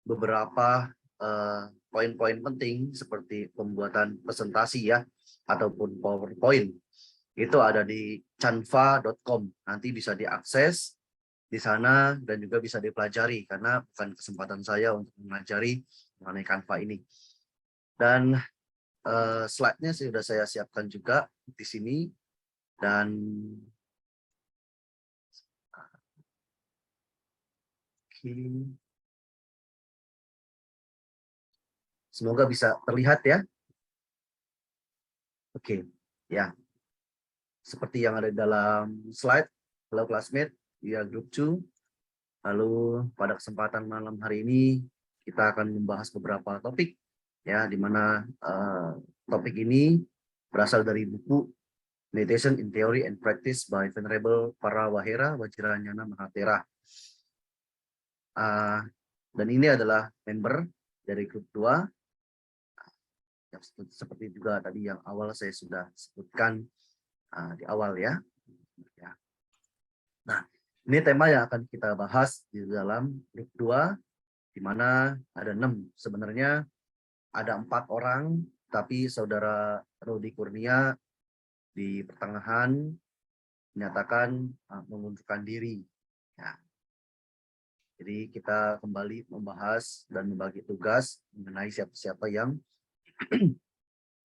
beberapa poin-poin penting seperti pembuatan presentasi ya ataupun PowerPoint. Itu ada di canva.com. Nanti bisa diakses di sana dan juga bisa dipelajari karena bukan kesempatan saya untuk mengajari mengenai Canva ini. Dan slide-nya sudah saya siapkan juga di sini dan semoga bisa terlihat ya. Oke, ya. Seperti yang ada dalam slide, hello classmate, we are group 2. Lalu pada kesempatan malam hari ini kita akan membahas beberapa topik ya, di mana topik ini berasal dari buku Meditation in Theory and Practice by Venerable Parawahera Vajrayana Mahatera. Dan ini adalah member dari grup 2. Seperti juga tadi yang awal saya sudah sebutkan di awal ya. Nah, ini tema yang akan kita bahas di dalam grup 2, di mana ada 6. Sebenarnya ada 4 orang, tapi saudara Rudi Kurnia di pertengahan menyatakan mengundurkan diri. Ya. Jadi kita kembali membahas dan membagi tugas mengenai siapa-siapa yang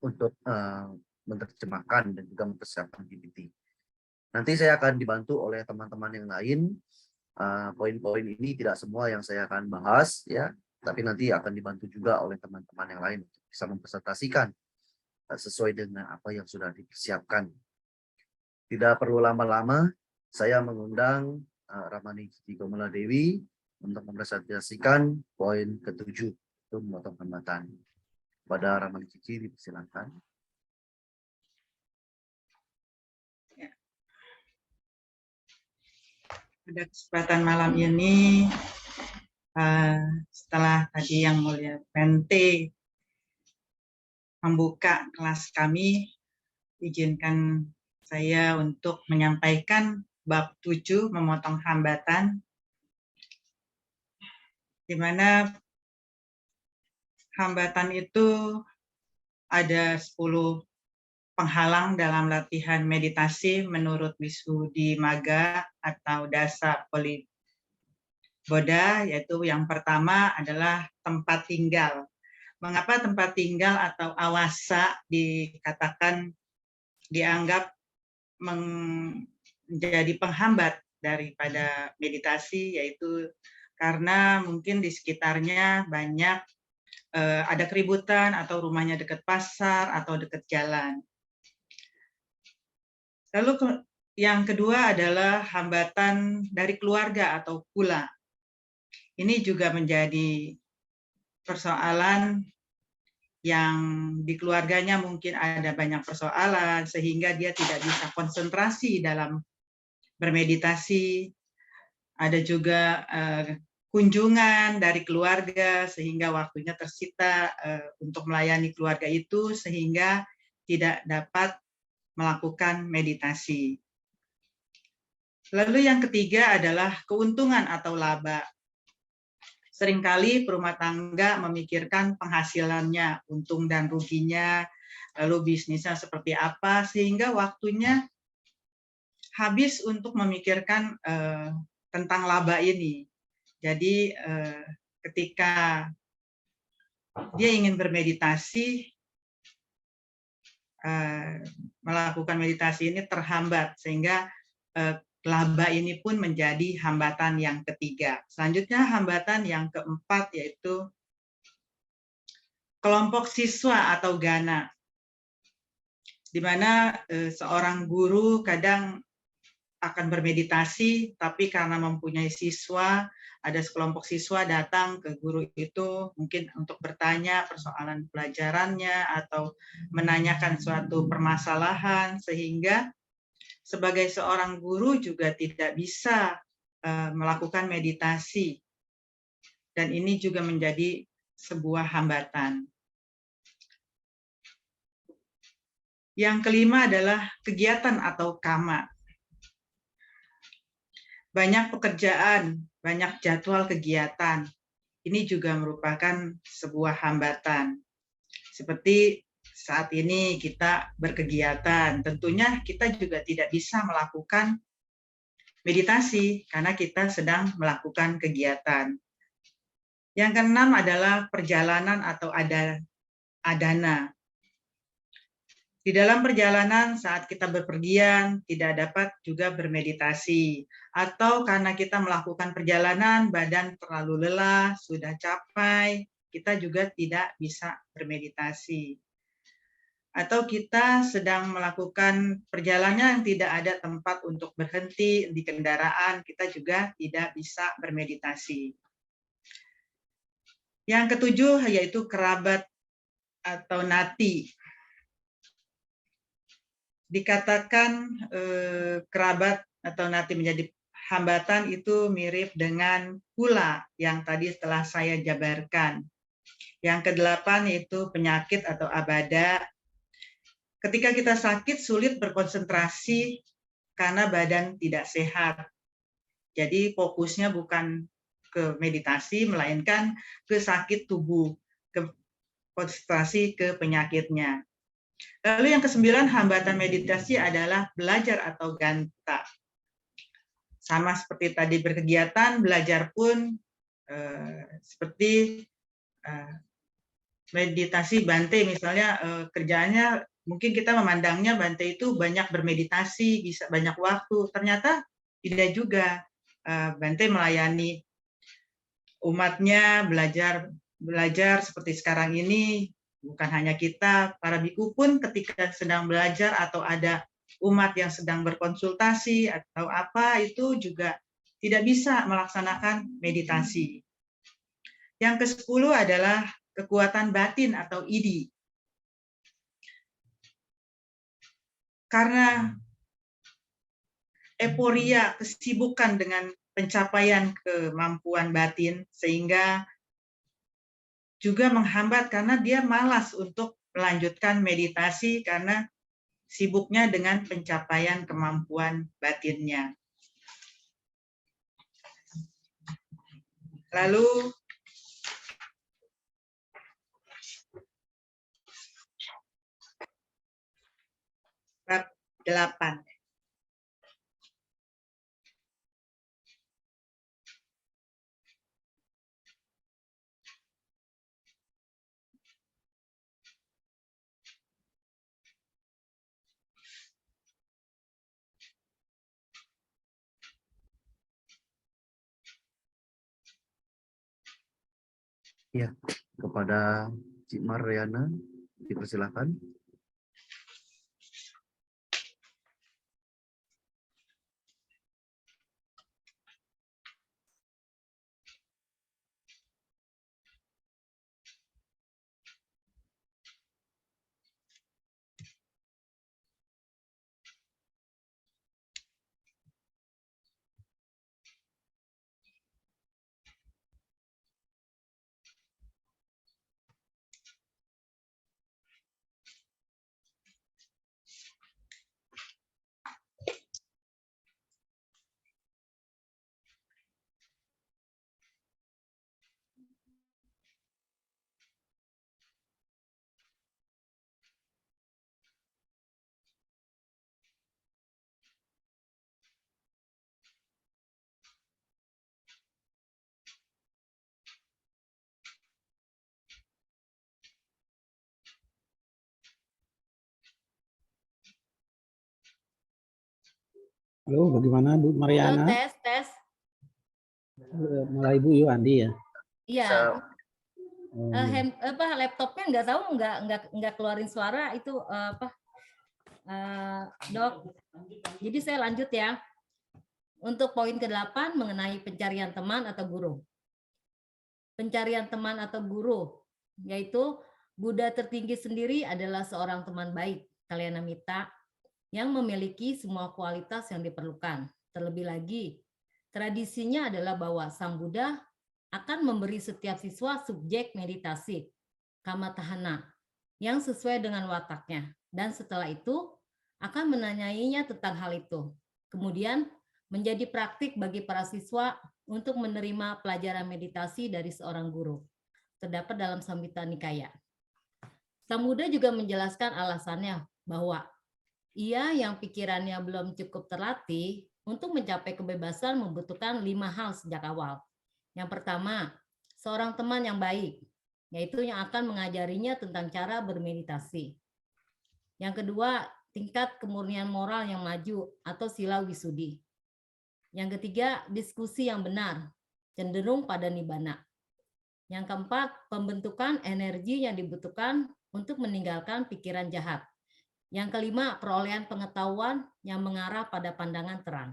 untuk menerjemahkan dan juga mempersiapkan PPT. Nanti saya akan dibantu oleh teman-teman yang lain. Poin-poin ini tidak semua yang saya akan bahas ya, tapi nanti akan dibantu juga oleh teman-teman yang lain untuk bisa mempresentasikan sesuai dengan apa yang sudah dipersiapkan. Tidak perlu lama-lama, saya mengundang Ramani Cici Komala Dewi untuk mempresentasikan poin ke-7 itu memotong hambatan. Pada Ramani Cici dipersilakan. Pada kesempatan malam ini, setelah tadi yang mulia Bente membuka kelas kami, izinkan saya untuk menyampaikan bab 7 memotong hambatan, di mana hambatan itu ada 10 penghalang dalam latihan meditasi menurut Visuddhimagga atau Dasa Poliboda, yaitu yang pertama adalah tempat tinggal. Mengapa tempat tinggal atau awasa dianggap menjadi penghambat daripada meditasi, yaitu karena mungkin di sekitarnya banyak ada keributan atau rumahnya dekat pasar atau dekat jalan. Lalu yang kedua adalah hambatan dari keluarga atau kula. Ini juga menjadi persoalan yang di keluarganya mungkin ada banyak persoalan sehingga dia tidak bisa konsentrasi dalam bermeditasi. Ada juga kunjungan dari keluarga sehingga waktunya tersita untuk melayani keluarga itu sehingga tidak dapat melakukan meditasi. Lalu yang ketiga adalah keuntungan atau laba. Seringkali perumah tangga memikirkan penghasilannya, untung dan ruginya, lalu bisnisnya seperti apa, sehingga waktunya habis untuk memikirkan tentang laba ini. Jadi ketika dia ingin bermeditasi, melakukan meditasi ini terhambat sehingga laba ini pun menjadi hambatan yang ketiga. Selanjutnya hambatan yang keempat yaitu kelompok siswa atau gana, di mana seorang guru kadang akan bermeditasi, tapi karena mempunyai siswa, ada sekelompok siswa datang ke guru itu mungkin untuk bertanya persoalan pelajarannya atau menanyakan suatu permasalahan, sehingga sebagai seorang guru juga tidak bisa melakukan meditasi. Dan ini juga menjadi sebuah hambatan. Yang kelima adalah kegiatan atau kama. Banyak pekerjaan banyak jadwal kegiatan. Ini juga merupakan sebuah hambatan. Seperti saat ini kita berkegiatan, tentunya kita juga tidak bisa melakukan meditasi karena kita sedang melakukan kegiatan. Yang keenam adalah perjalanan atau adana. Di dalam perjalanan saat kita berpergian tidak dapat juga bermeditasi, atau karena kita melakukan perjalanan badan terlalu lelah, sudah capai, kita juga tidak bisa bermeditasi. Atau kita sedang melakukan perjalanan yang tidak ada tempat untuk berhenti di kendaraan, kita juga tidak bisa bermeditasi. Yang ketujuh yaitu kerabat atau nati. Dikatakan kerabat atau nati menjadi hambatan itu mirip dengan hula yang tadi telah saya jabarkan. Yang kedelapan yaitu penyakit atau abada. Ketika kita sakit sulit berkonsentrasi karena badan tidak sehat. Jadi fokusnya bukan ke meditasi melainkan ke sakit tubuh, ke konsentrasi ke penyakitnya. Lalu yang kesembilan, hambatan meditasi adalah belajar atau ganta. Sama seperti tadi berkegiatan, belajar pun seperti meditasi Bante, misalnya kerjaannya mungkin kita memandangnya Bante itu banyak bermeditasi, bisa banyak waktu. Ternyata tidak juga. Bante melayani umatnya, belajar seperti sekarang ini. Bukan hanya kita, para biku pun ketika sedang belajar atau ada umat yang sedang berkonsultasi atau apa, itu juga tidak bisa melaksanakan meditasi. Yang ke-10 adalah kekuatan batin atau idi. Karena euforia, kesibukan dengan pencapaian kemampuan batin, sehingga juga menghambat karena dia malas untuk melanjutkan meditasi karena sibuknya dengan pencapaian kemampuan batinnya. Lalu bab 8. Ya, kepada Cik Mariana dipersilakan. Halo, bagaimana Bu Halo, Mariana? tes. Malah Ibu Yuandi ya? Iya, Oh, iya. laptopnya nggak tahu nggak keluarin suara itu Dok. Jadi saya lanjut ya. Untuk poin ke-8 mengenai pencarian teman atau guru. Pencarian teman atau guru, yaitu Buddha tertinggi sendiri adalah seorang teman baik, Kalyanamitta, yang memiliki semua kualitas yang diperlukan. Terlebih lagi, tradisinya adalah bahwa Sang Buddha akan memberi setiap siswa subjek meditasi, kamatahana, yang sesuai dengan wataknya. Dan setelah itu, akan menanyainya tentang hal itu. Kemudian, menjadi praktik bagi para siswa untuk menerima pelajaran meditasi dari seorang guru. Terdapat dalam Samhita Nikaya. Sang Buddha juga menjelaskan alasannya bahwa ia yang pikirannya belum cukup terlatih untuk mencapai kebebasan membutuhkan 5 hal sejak awal. Yang pertama, seorang teman yang baik, yaitu yang akan mengajarinya tentang cara bermeditasi. Yang kedua, tingkat kemurnian moral yang maju atau sila wisudi. Yang ketiga, diskusi yang benar, cenderung pada nibbana. Yang keempat, pembentukan energi yang dibutuhkan untuk meninggalkan pikiran jahat. Yang kelima, perolehan pengetahuan yang mengarah pada pandangan terang.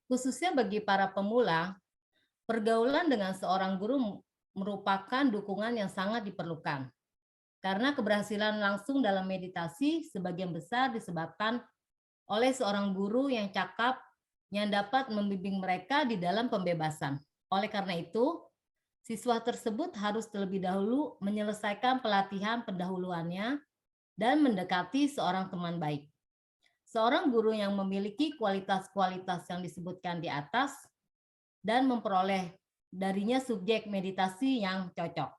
Khususnya bagi para pemula, pergaulan dengan seorang guru merupakan dukungan yang sangat diperlukan. Karena keberhasilan langsung dalam meditasi sebagian besar disebabkan oleh seorang guru yang cakap yang dapat membimbing mereka di dalam pembebasan. Oleh karena itu, siswa tersebut harus terlebih dahulu menyelesaikan pelatihan pendahuluannya dan mendekati seorang teman baik. Seorang guru yang memiliki kualitas-kualitas yang disebutkan di atas dan memperoleh darinya subjek meditasi yang cocok.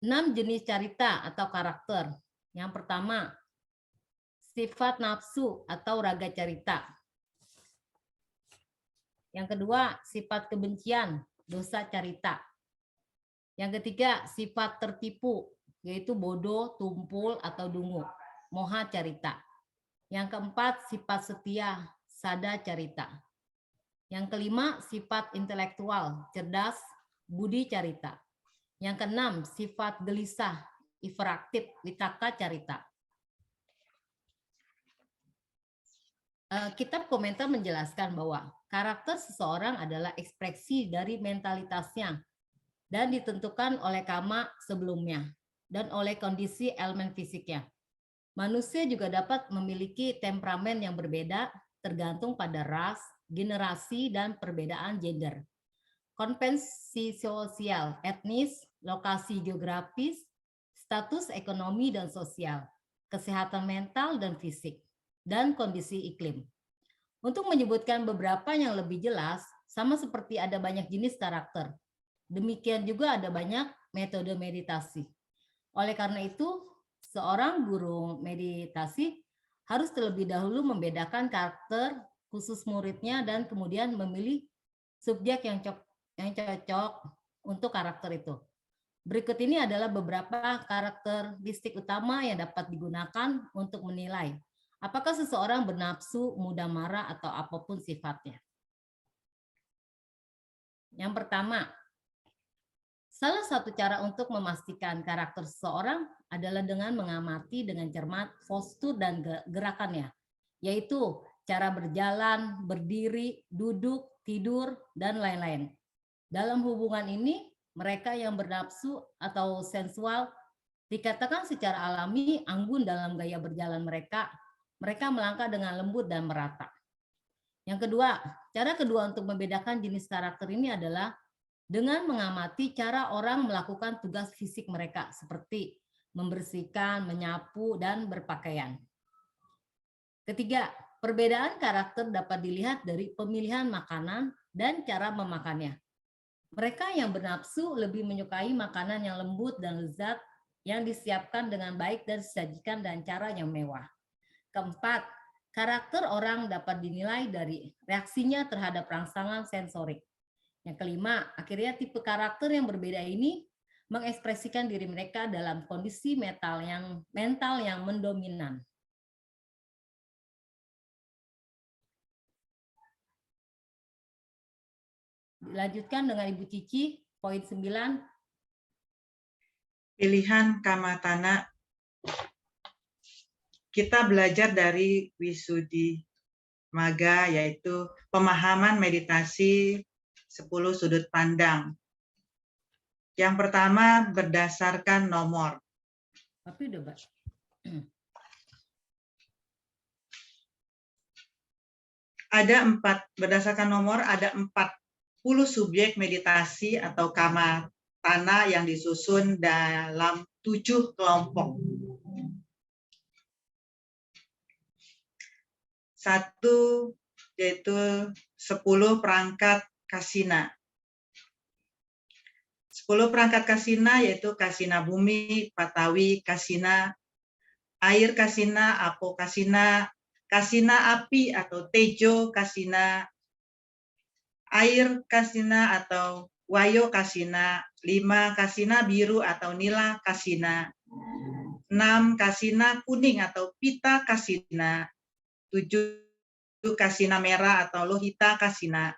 6 jenis carita atau karakter. Yang pertama, sifat nafsu atau raga carita. Yang kedua, sifat kebencian, dosa carita. Yang ketiga, sifat tertipu, yaitu bodoh, tumpul, atau dungu, moha carita. Yang keempat, sifat setia, sada carita. Yang kelima, sifat intelektual, cerdas, budi carita. Yang keenam, sifat gelisah, hiperaktif, vitaka carita. Kitab komentar menjelaskan bahwa karakter seseorang adalah ekspresi dari mentalitasnya dan ditentukan oleh karma sebelumnya dan oleh kondisi elemen fisiknya. Manusia juga dapat memiliki temperamen yang berbeda tergantung pada ras, generasi, dan perbedaan gender. Konvensi sosial, etnis, lokasi geografis, status ekonomi dan sosial, kesehatan mental dan fisik, dan kondisi iklim. Untuk menyebutkan beberapa yang lebih jelas, sama seperti ada banyak jenis karakter, demikian juga ada banyak metode meditasi. Oleh karena itu, seorang guru meditasi harus terlebih dahulu membedakan karakter khusus muridnya dan kemudian memilih subjek yang cocok untuk karakter itu. Berikut ini adalah beberapa karakteristik utama yang dapat digunakan untuk menilai apakah seseorang bernafsu, mudah marah, atau apapun sifatnya. Yang pertama, salah satu cara untuk memastikan karakter seseorang adalah dengan mengamati dengan cermat postur dan gerakannya, yaitu cara berjalan, berdiri, duduk, tidur, dan lain-lain. Dalam hubungan ini, mereka yang bernafsu atau sensual dikatakan secara alami anggun dalam gaya berjalan mereka. Mereka melangkah dengan lembut dan merata. Yang kedua, cara kedua untuk membedakan jenis karakter ini adalah dengan mengamati cara orang melakukan tugas fisik mereka seperti membersihkan, menyapu, dan berpakaian. Ketiga, perbedaan karakter dapat dilihat dari pemilihan makanan dan cara memakannya. Mereka yang bernafsu lebih menyukai makanan yang lembut dan lezat yang disiapkan dengan baik dan disajikan dengan cara yang mewah. Keempat, karakter orang dapat dinilai dari reaksinya terhadap rangsangan sensorik. Yang kelima, akhirnya tipe karakter yang berbeda ini mengekspresikan diri mereka dalam kondisi mental yang mendominan. Dilanjutkan dengan Ibu Cici, poin 9. Pilihan kamatana. Kita belajar dari Wisudi Maga, yaitu pemahaman meditasi 10 sudut pandang. Yang pertama berdasarkan nomor. Tapi udah, Mbak. Berdasarkan nomor ada 40 subjek meditasi atau kamatana yang disusun dalam 7 kelompok. Satu yaitu 10 perangkat kasina. 10 perangkat kasina yaitu kasina bumi, patawi kasina, air kasina, apo kasina, kasina api atau tejo kasina, air kasina atau wayo kasina, 5 kasina biru atau nila kasina, 6 kasina kuning atau pita kasina, 7 kasina merah atau lohita kasina,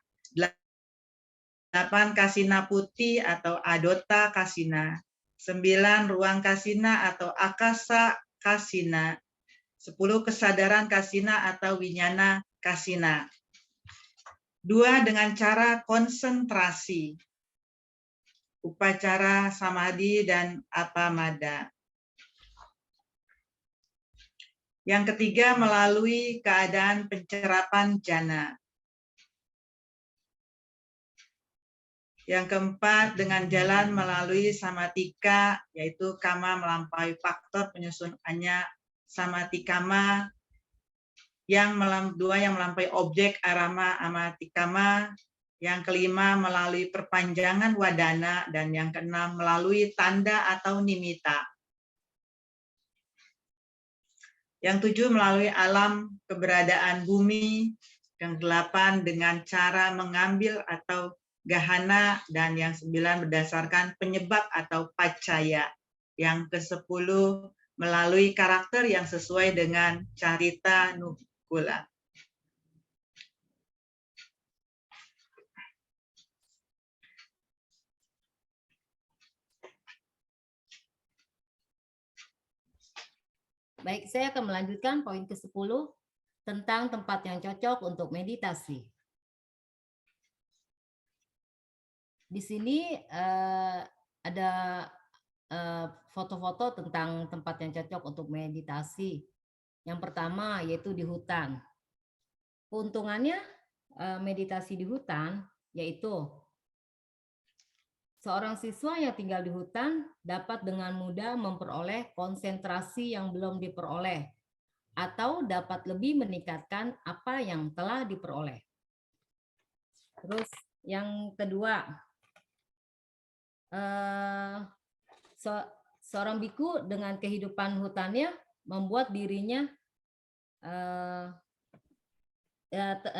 8 kasina putih atau adota kasina, 9 ruang kasina atau akasa kasina, 10 kesadaran kasina atau winyana kasina. 2 dengan cara konsentrasi, upacara samadhi dan apamada. Yang ketiga melalui keadaan pencerapan jana. Yang keempat dengan jalan melalui samatika, yaitu kama melampaui faktor penyusunannya samatikama. Dua yang melampaui objek arama amatikama. Yang kelima melalui perpanjangan wadana, dan yang keenam melalui tanda atau nimita. Yang 7 melalui alam keberadaan bumi. Yang 8 dengan cara mengambil atau gahana, dan yang 9 berdasarkan penyebab atau pacaya. Yang ke-10 melalui karakter yang sesuai dengan carita nukula. Baik, saya akan melanjutkan poin ke-10 tentang tempat yang cocok untuk meditasi. Di sini ada foto-foto tentang tempat yang cocok untuk meditasi. Yang pertama yaitu di hutan. Keuntungannya meditasi di hutan yaitu seorang siswa yang tinggal di hutan dapat dengan mudah memperoleh konsentrasi yang belum diperoleh atau dapat lebih meningkatkan apa yang telah diperoleh. Terus yang kedua, seorang biku dengan kehidupan hutannya membuat dirinya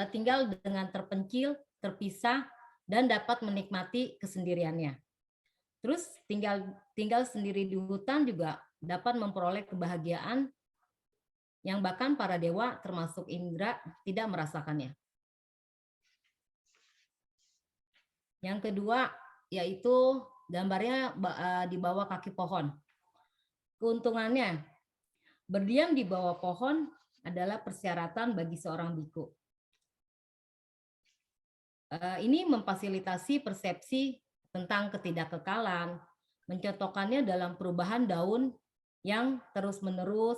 tinggal dengan terpencil, terpisah, dan dapat menikmati kesendiriannya. Terus tinggal sendiri di hutan juga dapat memperoleh kebahagiaan yang bahkan para dewa termasuk Indra tidak merasakannya. Yang kedua yaitu gambarnya di bawah kaki pohon. Keuntungannya, berdiam di bawah pohon adalah persyaratan bagi seorang biku. Ini memfasilitasi persepsi tentang ketidakkekalan, mencocokkannya dalam perubahan daun yang terus-menerus,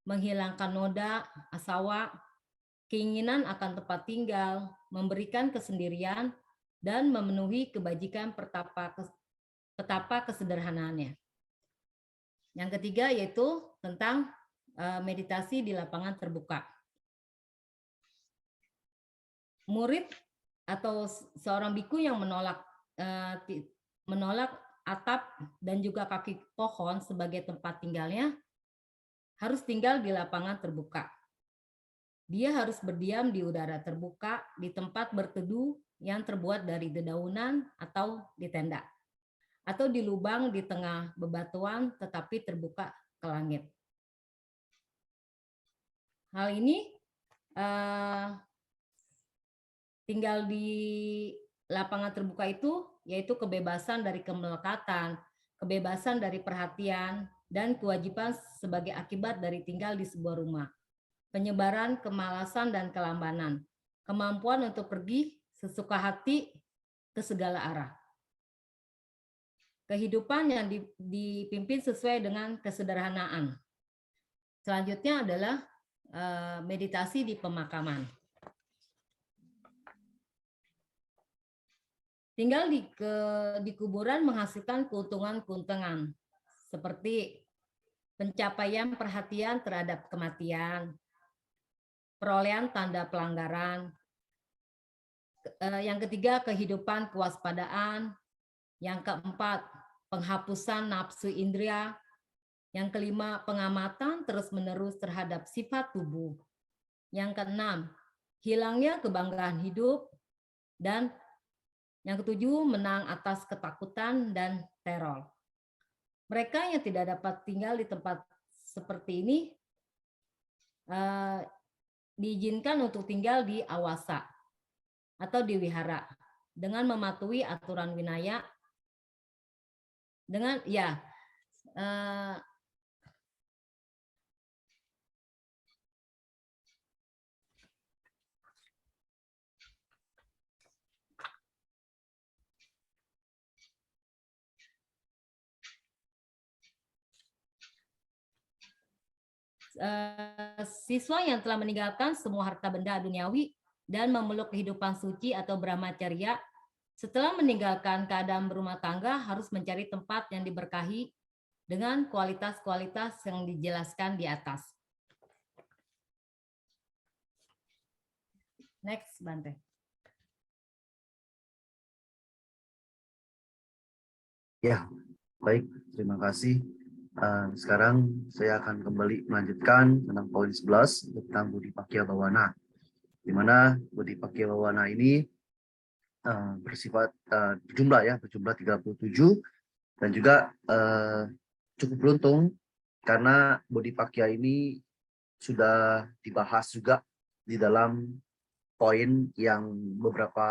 menghilangkan noda, asawa, keinginan akan tempat tinggal, memberikan kesendirian, dan memenuhi kebajikan petapa kesederhanaannya. Yang ketiga yaitu tentang meditasi di lapangan terbuka. Murid atau seorang biku yang menolak atap dan juga kaki pohon sebagai tempat tinggalnya harus tinggal di lapangan terbuka. Dia harus berdiam di udara terbuka di tempat berteduh yang terbuat dari dedaunan atau di tenda, atau di lubang di tengah bebatuan tetapi terbuka ke langit. Hal ini tinggal di lapangan terbuka itu yaitu kebebasan dari kemelekatan, kebebasan dari perhatian, dan kewajiban sebagai akibat dari tinggal di sebuah rumah. Penyebaran kemalasan dan kelambanan, kemampuan untuk pergi sesuka hati ke segala arah. Kehidupan yang dipimpin sesuai dengan kesederhanaan. Selanjutnya adalah meditasi di pemakaman. tinggal di kuburan menghasilkan keuntungan-keuntungan seperti pencapaian perhatian terhadap kematian, perolehan tanda pelanggaran. Yang ketiga, kehidupan kewaspadaan. Yang keempat, penghapusan nafsu indera. Yang kelima, pengamatan terus-menerus terhadap sifat tubuh. Yang keenam, hilangnya kebanggaan hidup. Dan yang ketujuh, menang atas ketakutan dan teror. Mereka yang tidak dapat tinggal di tempat seperti ini diizinkan untuk tinggal di awasa atau di wihara dengan mematuhi aturan winaya dengan siswa yang telah meninggalkan semua harta benda duniawi dan memeluk kehidupan suci atau brahmacharya setelah meninggalkan keadaan berumah tangga harus mencari tempat yang diberkahi dengan kualitas-kualitas yang dijelaskan di atas. Next, Bante. Ya, baik. Terima kasih. Sekarang saya akan kembali melanjutkan tentang poin 11 tentang Budi Pakya Bawana. Di mana Budi Pakya Bawana ini bersifat berjumlah 37 dan juga cukup beruntung karena Budi Pakya ini sudah dibahas juga di dalam poin yang beberapa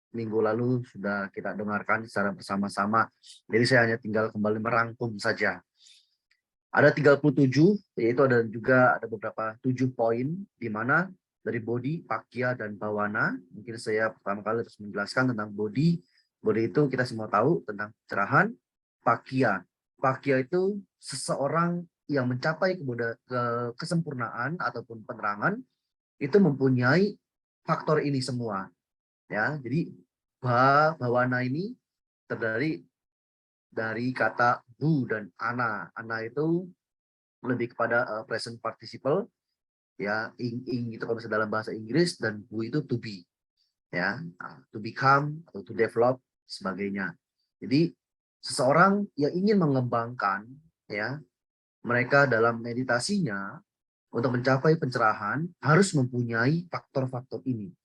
minggu lalu sudah kita dengarkan secara bersama-sama. Jadi saya hanya tinggal kembali merangkum saja. Ada 37, yaitu ada beberapa 7 poin di mana dari Bodhi, Pakya, dan Bawana. Mungkin saya pertama kali harus menjelaskan tentang Bodhi. Bodhi itu kita semua tahu tentang pencerahan. Pakya. Pakya itu seseorang yang mencapai kesempurnaan ataupun penerangan itu mempunyai faktor ini semua. Ya, jadi bawana ini terdiri dari kata bu dan ana. Ana itu lebih kepada present participle, ya, ing itu kalau misalnya dalam bahasa Inggris, dan bu itu to be, ya, to become atau to develop sebagainya. Jadi seseorang yang ingin mengembangkan, ya, mereka dalam meditasinya untuk mencapai pencerahan harus mempunyai faktor-faktor ini.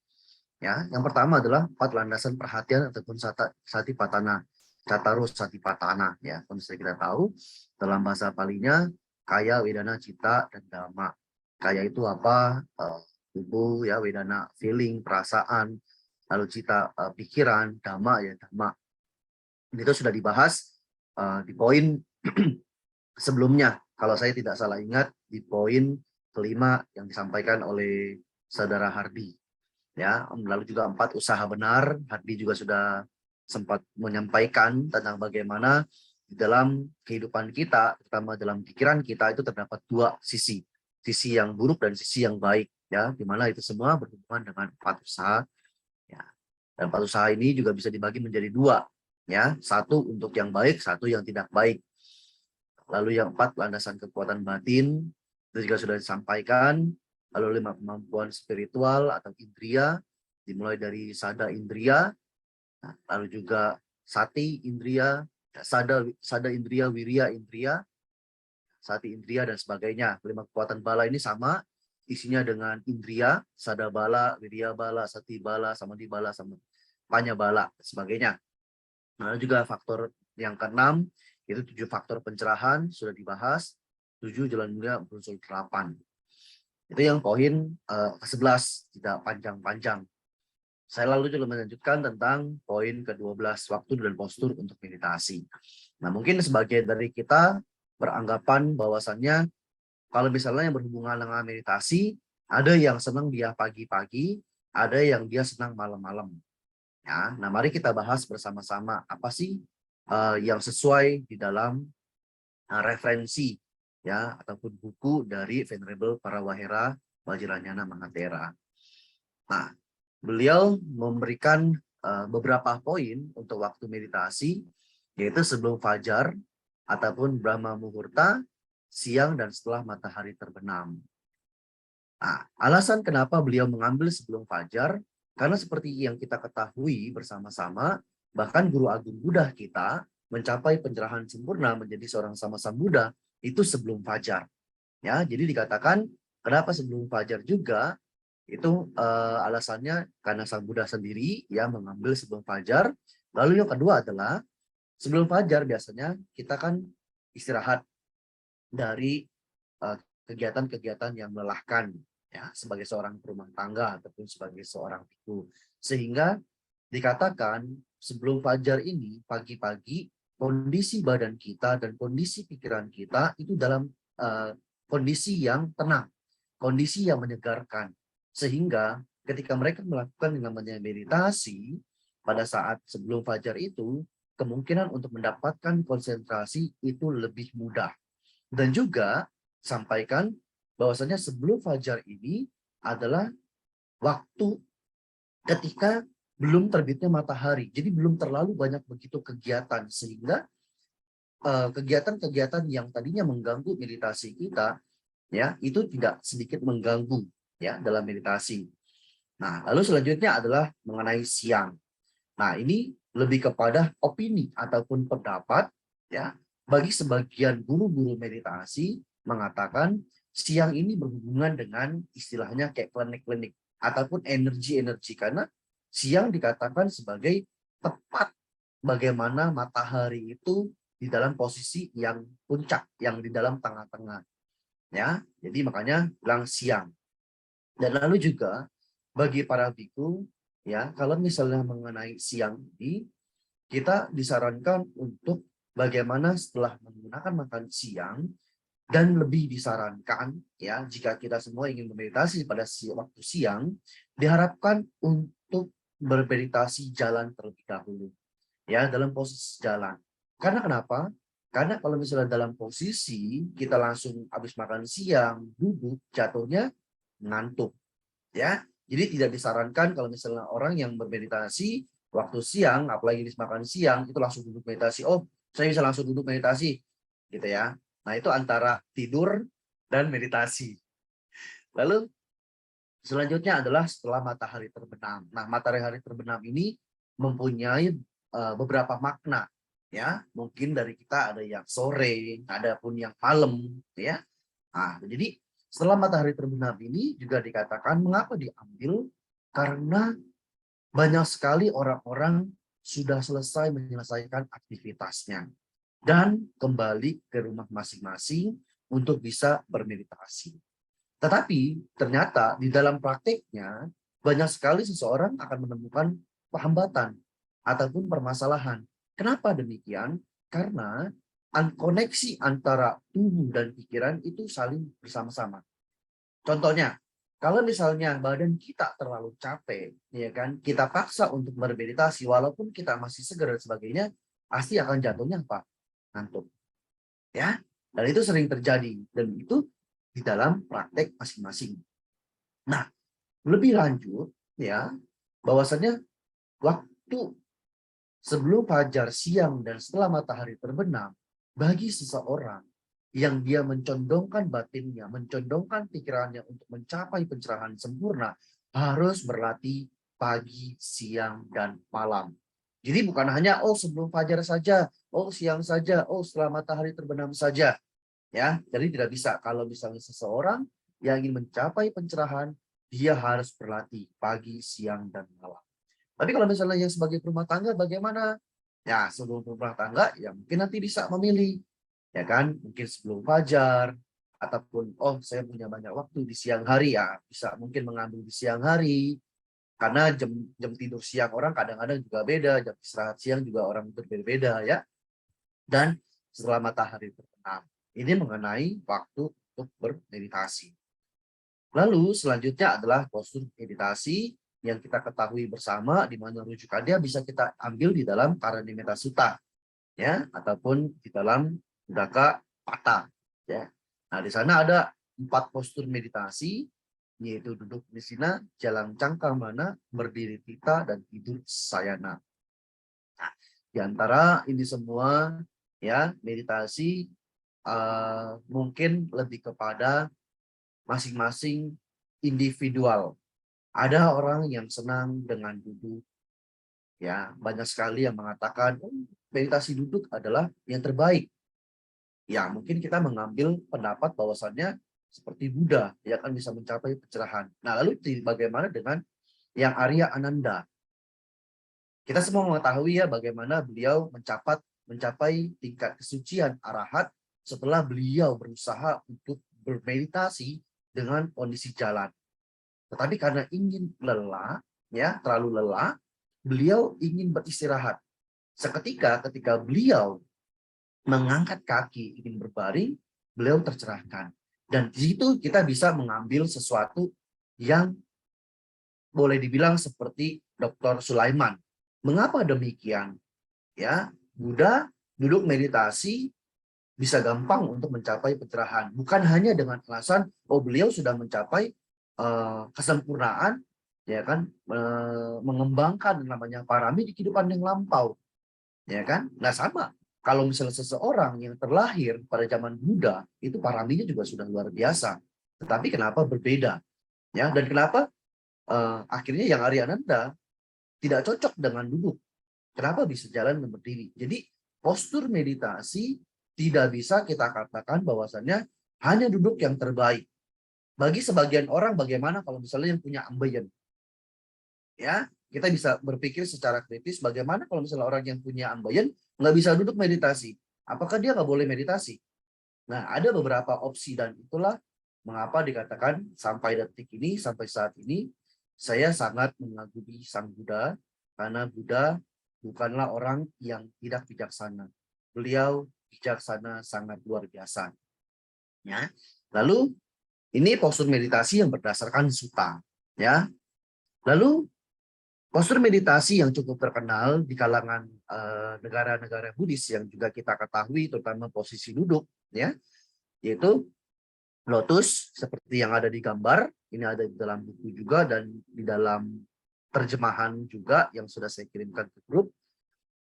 Ya, yang pertama adalah 4 landasan perhatian ataupun satipatthana, catarus satipatthana. Ya, kalau misalnya kita tahu dalam bahasa Palinya kaya, wedana, cita, dan dhamma. Kaya itu apa? Tubuh, ya, wedana feeling, perasaan, lalu cita pikiran, dhamma ya dhamma. Itu sudah dibahas di poin sebelumnya. Kalau saya tidak salah ingat di poin kelima yang disampaikan oleh Saudara Hardi. Ya, lalu juga 4 usaha benar. Hardi juga sudah sempat menyampaikan tentang bagaimana di dalam kehidupan kita, terutama dalam pikiran kita itu terdapat 2 sisi yang buruk dan sisi yang baik, ya, di mana itu semua berhubungan dengan 4 usaha. Ya. Dan 4 usaha ini juga bisa dibagi menjadi 2, ya, 1 untuk yang baik, 1 yang tidak baik. Lalu yang 4 landasan kekuatan batin itu juga sudah disampaikan. Lalu 5 kemampuan spiritual atau indria, dimulai dari sada indria, lalu juga sati indria, sada indria, wirya indria, sati indria, dan sebagainya. 5 kekuatan bala ini sama isinya dengan indria, sada bala, wirya bala, sati bala, samadhi bala, sama panya bala, dan sebagainya. Lalu juga faktor yang ke-6, itu 7 faktor pencerahan, sudah dibahas. 7 jalan mulia berunsur 8. Itu yang poin ke-11, tidak panjang-panjang. Saya lalu juga melanjutkan tentang poin ke-12, waktu dan postur untuk meditasi. Nah, mungkin sebagian dari kita beranggapan bahwasannya kalau misalnya yang berhubungan dengan meditasi, ada yang senang dia pagi-pagi, ada yang dia senang malam-malam. Ya, nah mari kita bahas bersama-sama apa sih yang sesuai di dalam referensi, ya, ataupun buku dari Venerable Parawahera Vajrayana Mahatera. Nah, beliau memberikan beberapa poin untuk waktu meditasi, yaitu sebelum fajar ataupun Brahma Muhurta, siang dan setelah matahari terbenam. Nah, alasan kenapa beliau mengambil sebelum fajar, karena seperti yang kita ketahui bersama-sama, bahkan Guru Agung Buddha kita mencapai pencerahan sempurna menjadi seorang sama-sama Buddha itu sebelum fajar. Ya, jadi dikatakan kenapa sebelum fajar juga itu alasannya karena Sang Buddha sendiri ya mengambil sebelum fajar. Lalu yang kedua adalah sebelum fajar biasanya kita kan istirahat dari kegiatan-kegiatan yang melelahkan ya sebagai seorang rumah tangga ataupun sebagai seorang biku. Sehingga dikatakan sebelum fajar ini pagi-pagi kondisi badan kita dan kondisi pikiran kita itu dalam kondisi yang tenang, kondisi yang menyegarkan. Sehingga ketika mereka melakukan yang namanya meditasi pada saat sebelum fajar itu, kemungkinan untuk mendapatkan konsentrasi itu lebih mudah. Dan juga sampaikan bahwasanya sebelum fajar ini adalah waktu ketika belum terbitnya matahari. Jadi belum terlalu banyak begitu kegiatan sehingga kegiatan-kegiatan yang tadinya mengganggu meditasi kita ya itu tidak sedikit mengganggu ya dalam meditasi. Nah, lalu selanjutnya adalah mengenai siang. Nah, ini lebih kepada opini ataupun pendapat ya bagi sebagian guru-guru meditasi mengatakan siang ini berhubungan dengan istilahnya kayak klinik-klinik ataupun energi-energi karena siang dikatakan sebagai tepat bagaimana matahari itu di dalam posisi yang puncak, yang di dalam tengah-tengah. Ya, jadi makanya bilang siang. Dan lalu juga bagi para biku ya, kalau misalnya mengenai siang ini kita disarankan untuk bagaimana setelah menggunakan makan siang dan lebih disarankan ya jika kita semua ingin bermeditasi pada waktu siang diharapkan untuk bermeditasi jalan terlebih dahulu ya dalam posisi jalan. Karena kenapa? Karena kalau misalnya dalam posisi kita langsung habis makan siang duduk jatuhnya ngantuk ya. Jadi tidak disarankan kalau misalnya orang yang bermeditasi waktu siang, apalagi habis makan siang, itu langsung duduk meditasi. Oh, saya bisa langsung duduk meditasi, gitu ya. Nah, itu antara tidur dan meditasi. Lalu selanjutnya adalah setelah matahari terbenam. Nah, matahari terbenam ini mempunyai beberapa makna, ya. Mungkin dari kita ada yang sore, ada pun yang malam, ya. Nah, jadi setelah matahari terbenam ini juga dikatakan mengapa diambil karena banyak sekali orang-orang sudah selesai menyelesaikan aktivitasnya dan kembali ke rumah masing-masing untuk bisa bermeditasi. Tetapi ternyata di dalam prakteknya banyak sekali seseorang akan menemukan hambatan ataupun permasalahan. Kenapa demikian? Karena koneksi antara tubuh dan pikiran itu saling bersama-sama. Contohnya, kalau misalnya badan kita terlalu capek, ya kan, kita paksa untuk bermeditasi, walaupun kita masih segar dan sebagainya, pasti akan jatuhnya apa? Ngantuk. Ya, dan itu sering terjadi dan itu di dalam praktek masing-masing. Nah, lebih lanjut, ya, bahwasannya waktu sebelum fajar, siang, dan setelah matahari terbenam, bagi seseorang yang dia mencondongkan batinnya, mencondongkan pikirannya untuk mencapai pencerahan sempurna, harus berlatih pagi, siang, dan malam. Jadi bukan hanya, oh sebelum fajar saja, oh siang saja, oh setelah matahari terbenam saja. Ya, jadi tidak bisa. Kalau misalnya seseorang yang ingin mencapai pencerahan, dia harus berlatih pagi, siang, dan malam. Tapi kalau misalnya yang sebagai rumah tangga bagaimana? Ya, sebelum rumah tangga ya mungkin nanti bisa memilih. Ya kan? Mungkin sebelum fajar ataupun oh saya punya banyak waktu di siang hari ya, bisa mungkin mengambil di siang hari. Karena jam tidur siang orang kadang-kadang juga beda, jam istirahat siang juga orang berbeda-beda ya. Dan setelah matahari terbenam. Ini mengenai waktu untuk bermeditasi. Lalu selanjutnya adalah postur meditasi yang kita ketahui bersama di mana rujukannya bisa kita ambil di dalam Paranimita Sutta ya ataupun di dalam Uddaka Pata ya. Nah, di sana ada 4 postur meditasi yaitu duduk di sini, jalan cangkang mana, berdiri kita, dan tidur sayana. Nah, di antara ini semua, ya, meditasi mungkin lebih kepada masing-masing individual. Ada orang yang senang dengan duduk, ya, banyak sekali yang mengatakan meditasi duduk adalah yang terbaik. Ya, mungkin kita mengambil pendapat bahwasannya seperti Buddha, ya kan bisa mencapai pencerahan. Nah, lalu bagaimana dengan yang Arya Ananda? Kita semua mengetahui ya bagaimana beliau mencapai tingkat kesucian arahat setelah beliau berusaha untuk bermeditasi dengan kondisi jalan. Tetapi karena ingin lelah, ya, terlalu lelah, beliau ingin beristirahat. Ketika beliau mengangkat kaki ingin berbaring, beliau tercerahkan. Dan di situ kita bisa mengambil sesuatu yang boleh dibilang seperti Dr. Sulaiman. Mengapa demikian? Ya, Buddha duduk meditasi bisa gampang untuk mencapai pencerahan. Bukan hanya dengan alasan beliau sudah mencapai kesempurnaan, ya kan, mengembangkan namanya parami di kehidupan yang lampau, ya kan. Nah, sama kalau misalnya seseorang yang terlahir pada zaman Buddha itu paraminya juga sudah luar biasa, tetapi kenapa berbeda, ya, dan kenapa akhirnya yang Aryananda tidak cocok dengan duduk, kenapa bisa jalan dan berdiri. Jadi postur meditasi tidak bisa kita katakan bahwasannya hanya duduk yang terbaik. Bagi sebagian orang, bagaimana kalau misalnya yang punya ambeien? Ya, kita bisa berpikir secara kritis, bagaimana kalau misalnya orang yang punya ambeien nggak bisa duduk meditasi? Apakah dia nggak boleh meditasi? Nah, ada beberapa opsi dan itulah mengapa dikatakan sampai detik ini, sampai saat ini, saya sangat mengagumi Sang Buddha, karena Buddha bukanlah orang yang tidak bijaksana. Beliau bijaksana sangat luar biasa. Ya. Lalu ini postur meditasi yang berdasarkan sutta, ya. Lalu postur meditasi yang cukup terkenal di kalangan negara-negara Buddhis yang juga kita ketahui, terutama posisi duduk, ya, yaitu lotus seperti yang ada di gambar. Ini ada di dalam buku juga dan di dalam terjemahan juga yang sudah saya kirimkan ke grup,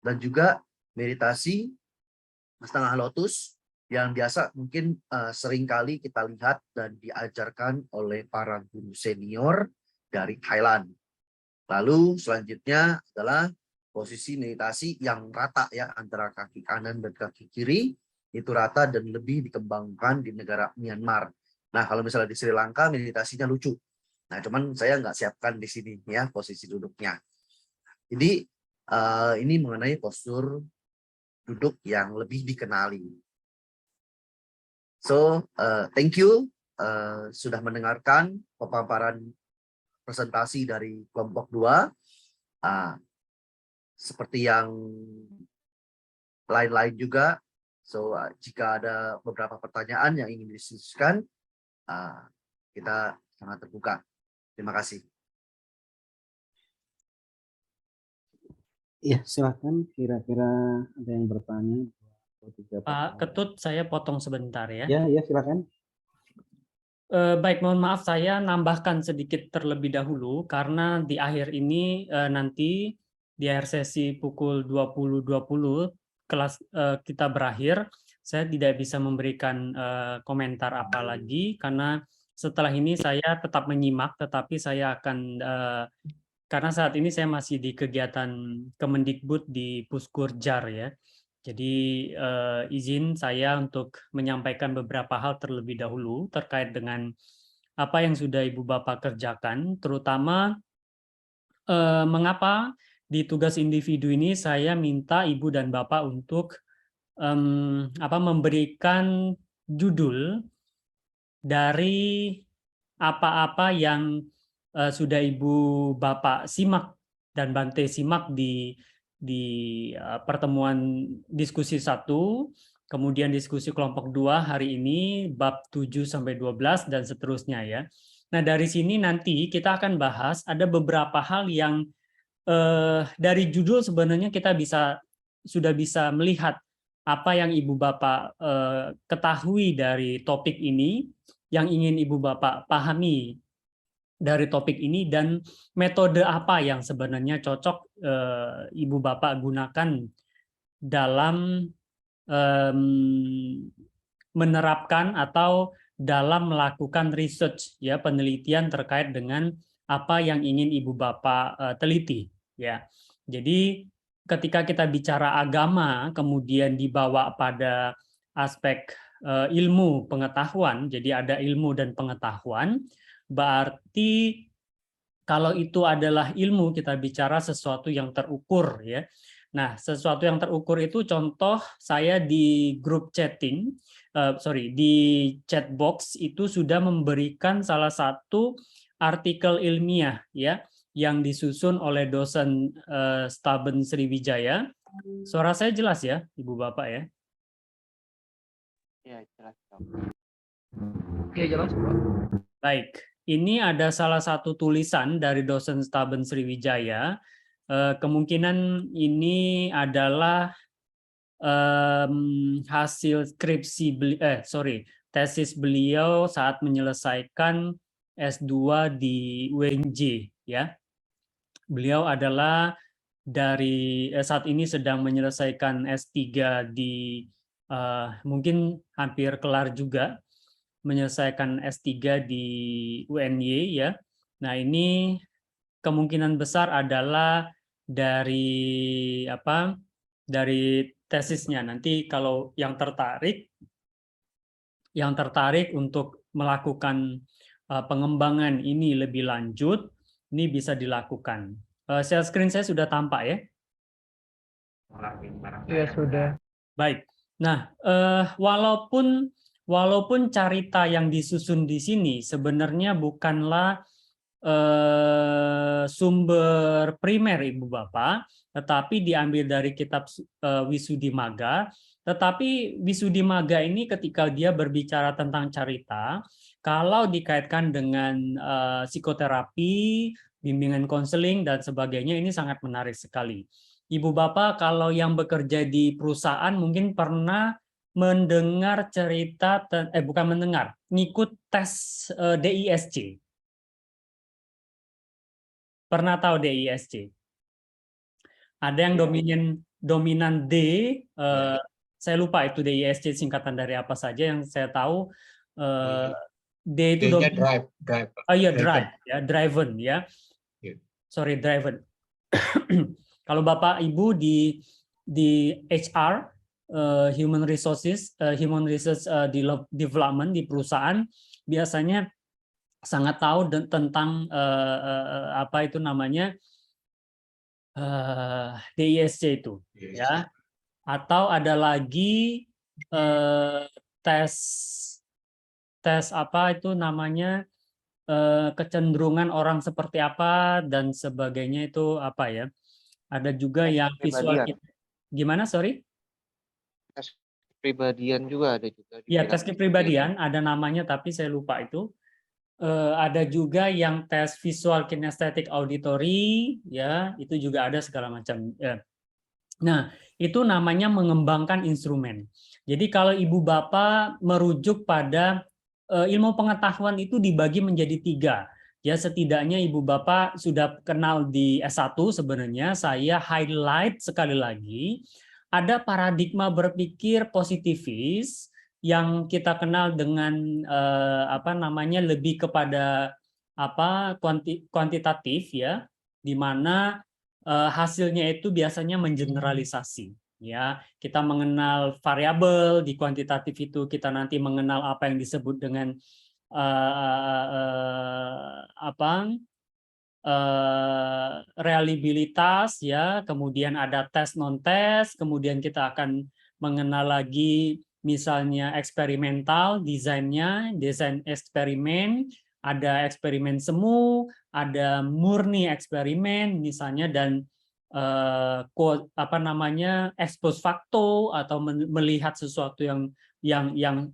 dan juga meditasi setengah lotus yang biasa mungkin sering kali kita lihat dan diajarkan oleh para guru senior dari Thailand. Lalu selanjutnya adalah posisi meditasi yang rata, ya, antara kaki kanan dan kaki kiri, itu rata dan lebih dikembangkan di negara Myanmar. Nah, kalau misalnya di Sri Lanka meditasinya lucu. Nah, cuman saya nggak siapkan di sini, ya, posisi duduknya. Jadi ini mengenai postur duduk yang lebih dikenali. So, thank you sudah mendengarkan pemaparan presentasi dari kelompok 2. Seperti yang lain-lain juga. So, jika ada beberapa pertanyaan yang ingin didiskusikan, kita sangat terbuka. Terima kasih. Iya, silakan. Kira-kira ada yang bertanya? Pak Ketut, saya potong sebentar ya. Ya, silakan. Baik, mohon maaf saya nambahkan sedikit terlebih dahulu karena di akhir ini nanti di akhir sesi pukul 20.20 kelas kita berakhir. Saya tidak bisa memberikan komentar apa lagi karena setelah ini saya tetap menyimak, tetapi saya akan karena saat ini saya masih di kegiatan Kemendikbud di Puskurjar, ya. Jadi izin saya untuk menyampaikan beberapa hal terlebih dahulu terkait dengan apa yang sudah Ibu Bapak kerjakan, terutama mengapa di tugas individu ini saya minta Ibu dan Bapak untuk memberikan judul dari apa-apa yang sudah Ibu Bapak simak dan Bante simak di pertemuan diskusi 1, kemudian diskusi kelompok 2 hari ini bab 7-12 dan seterusnya, ya. Nah, dari sini nanti kita akan bahas ada beberapa hal yang dari judul sebenarnya kita sudah bisa melihat apa yang Ibu Bapak ketahui dari topik ini yang ingin Ibu Bapak pahami dari topik ini dan metode apa yang sebenarnya cocok Ibu Bapak gunakan dalam menerapkan atau dalam melakukan research ya, penelitian terkait dengan apa yang ingin Ibu Bapak teliti ya. Jadi ketika kita bicara agama kemudian dibawa pada aspek ilmu pengetahuan, jadi ada ilmu dan pengetahuan, berarti kalau itu adalah ilmu, kita bicara sesuatu yang terukur ya. Nah, sesuatu yang terukur itu contoh saya di grup chatting, di chat box itu sudah memberikan salah satu artikel ilmiah ya yang disusun oleh dosen Staben Sriwijaya. Suara saya jelas ya, Ibu Bapak ya? Ya, jelas. Oke, jelas, Pak. Baik, ini ada salah satu tulisan dari dosen Staben Sriwijaya. Kemungkinan ini adalah hasil tesis beliau saat menyelesaikan S2 di UNJ ya. Beliau adalah saat ini sedang menyelesaikan S3 di mungkin hampir kelar juga, menyelesaikan S3 di UNY ya. Nah, ini kemungkinan besar adalah dari tesisnya. Nanti kalau yang tertarik untuk melakukan pengembangan ini lebih lanjut, ini bisa dilakukan. Share screen saya sudah tampak ya? Ya, sudah. Baik. Nah, walaupun carita yang disusun di sini sebenarnya bukanlah sumber primer Ibu Bapak, tetapi diambil dari kitab Wisudimaga. Tetapi Wisudimaga ini ketika dia berbicara tentang carita, kalau dikaitkan dengan psikoterapi, bimbingan konseling dan sebagainya, ini sangat menarik sekali. Ibu Bapak kalau yang bekerja di perusahaan mungkin pernah mendengar cerita, ngikut tes DISC. Pernah tahu DISC? Ada yang dominan D, saya lupa itu DISC singkatan dari apa saja. Yang saya tahu D itu drive. Oh iya, drive ya, driven ya. Sorry, driven. Kalau Bapak Ibu di HR, human resources development di perusahaan biasanya sangat tahu tentang apa itu namanya DISC itu ya. Atau ada lagi tes apa itu namanya kecenderungan orang seperti apa dan sebagainya, itu apa ya? Ada juga yang visual. Gimana, sorry? Tes kepribadian juga ada juga. Ya, tes kepribadian ada namanya tapi saya lupa itu. Ada juga yang tes visual kinestetik auditory, ya itu juga ada segala macam. Nah, itu namanya mengembangkan instrumen. Jadi kalau Ibu Bapak merujuk pada ilmu pengetahuan itu dibagi menjadi 3. Ya, setidaknya Ibu Bapak sudah kenal di S1 sebenarnya. Saya highlight sekali lagi, ada paradigma berpikir positivis yang kita kenal dengan lebih kepada kuantitatif ya, di mana hasilnya itu biasanya mengeneralisasi ya. Kita mengenal variabel di kuantitatif itu, kita nanti mengenal apa yang disebut dengan reliabilitas ya, kemudian ada tes non tes, kemudian kita akan mengenal lagi misalnya eksperimental, desain eksperimen, ada eksperimen semu, ada murni eksperimen misalnya, dan expose facto atau melihat sesuatu yang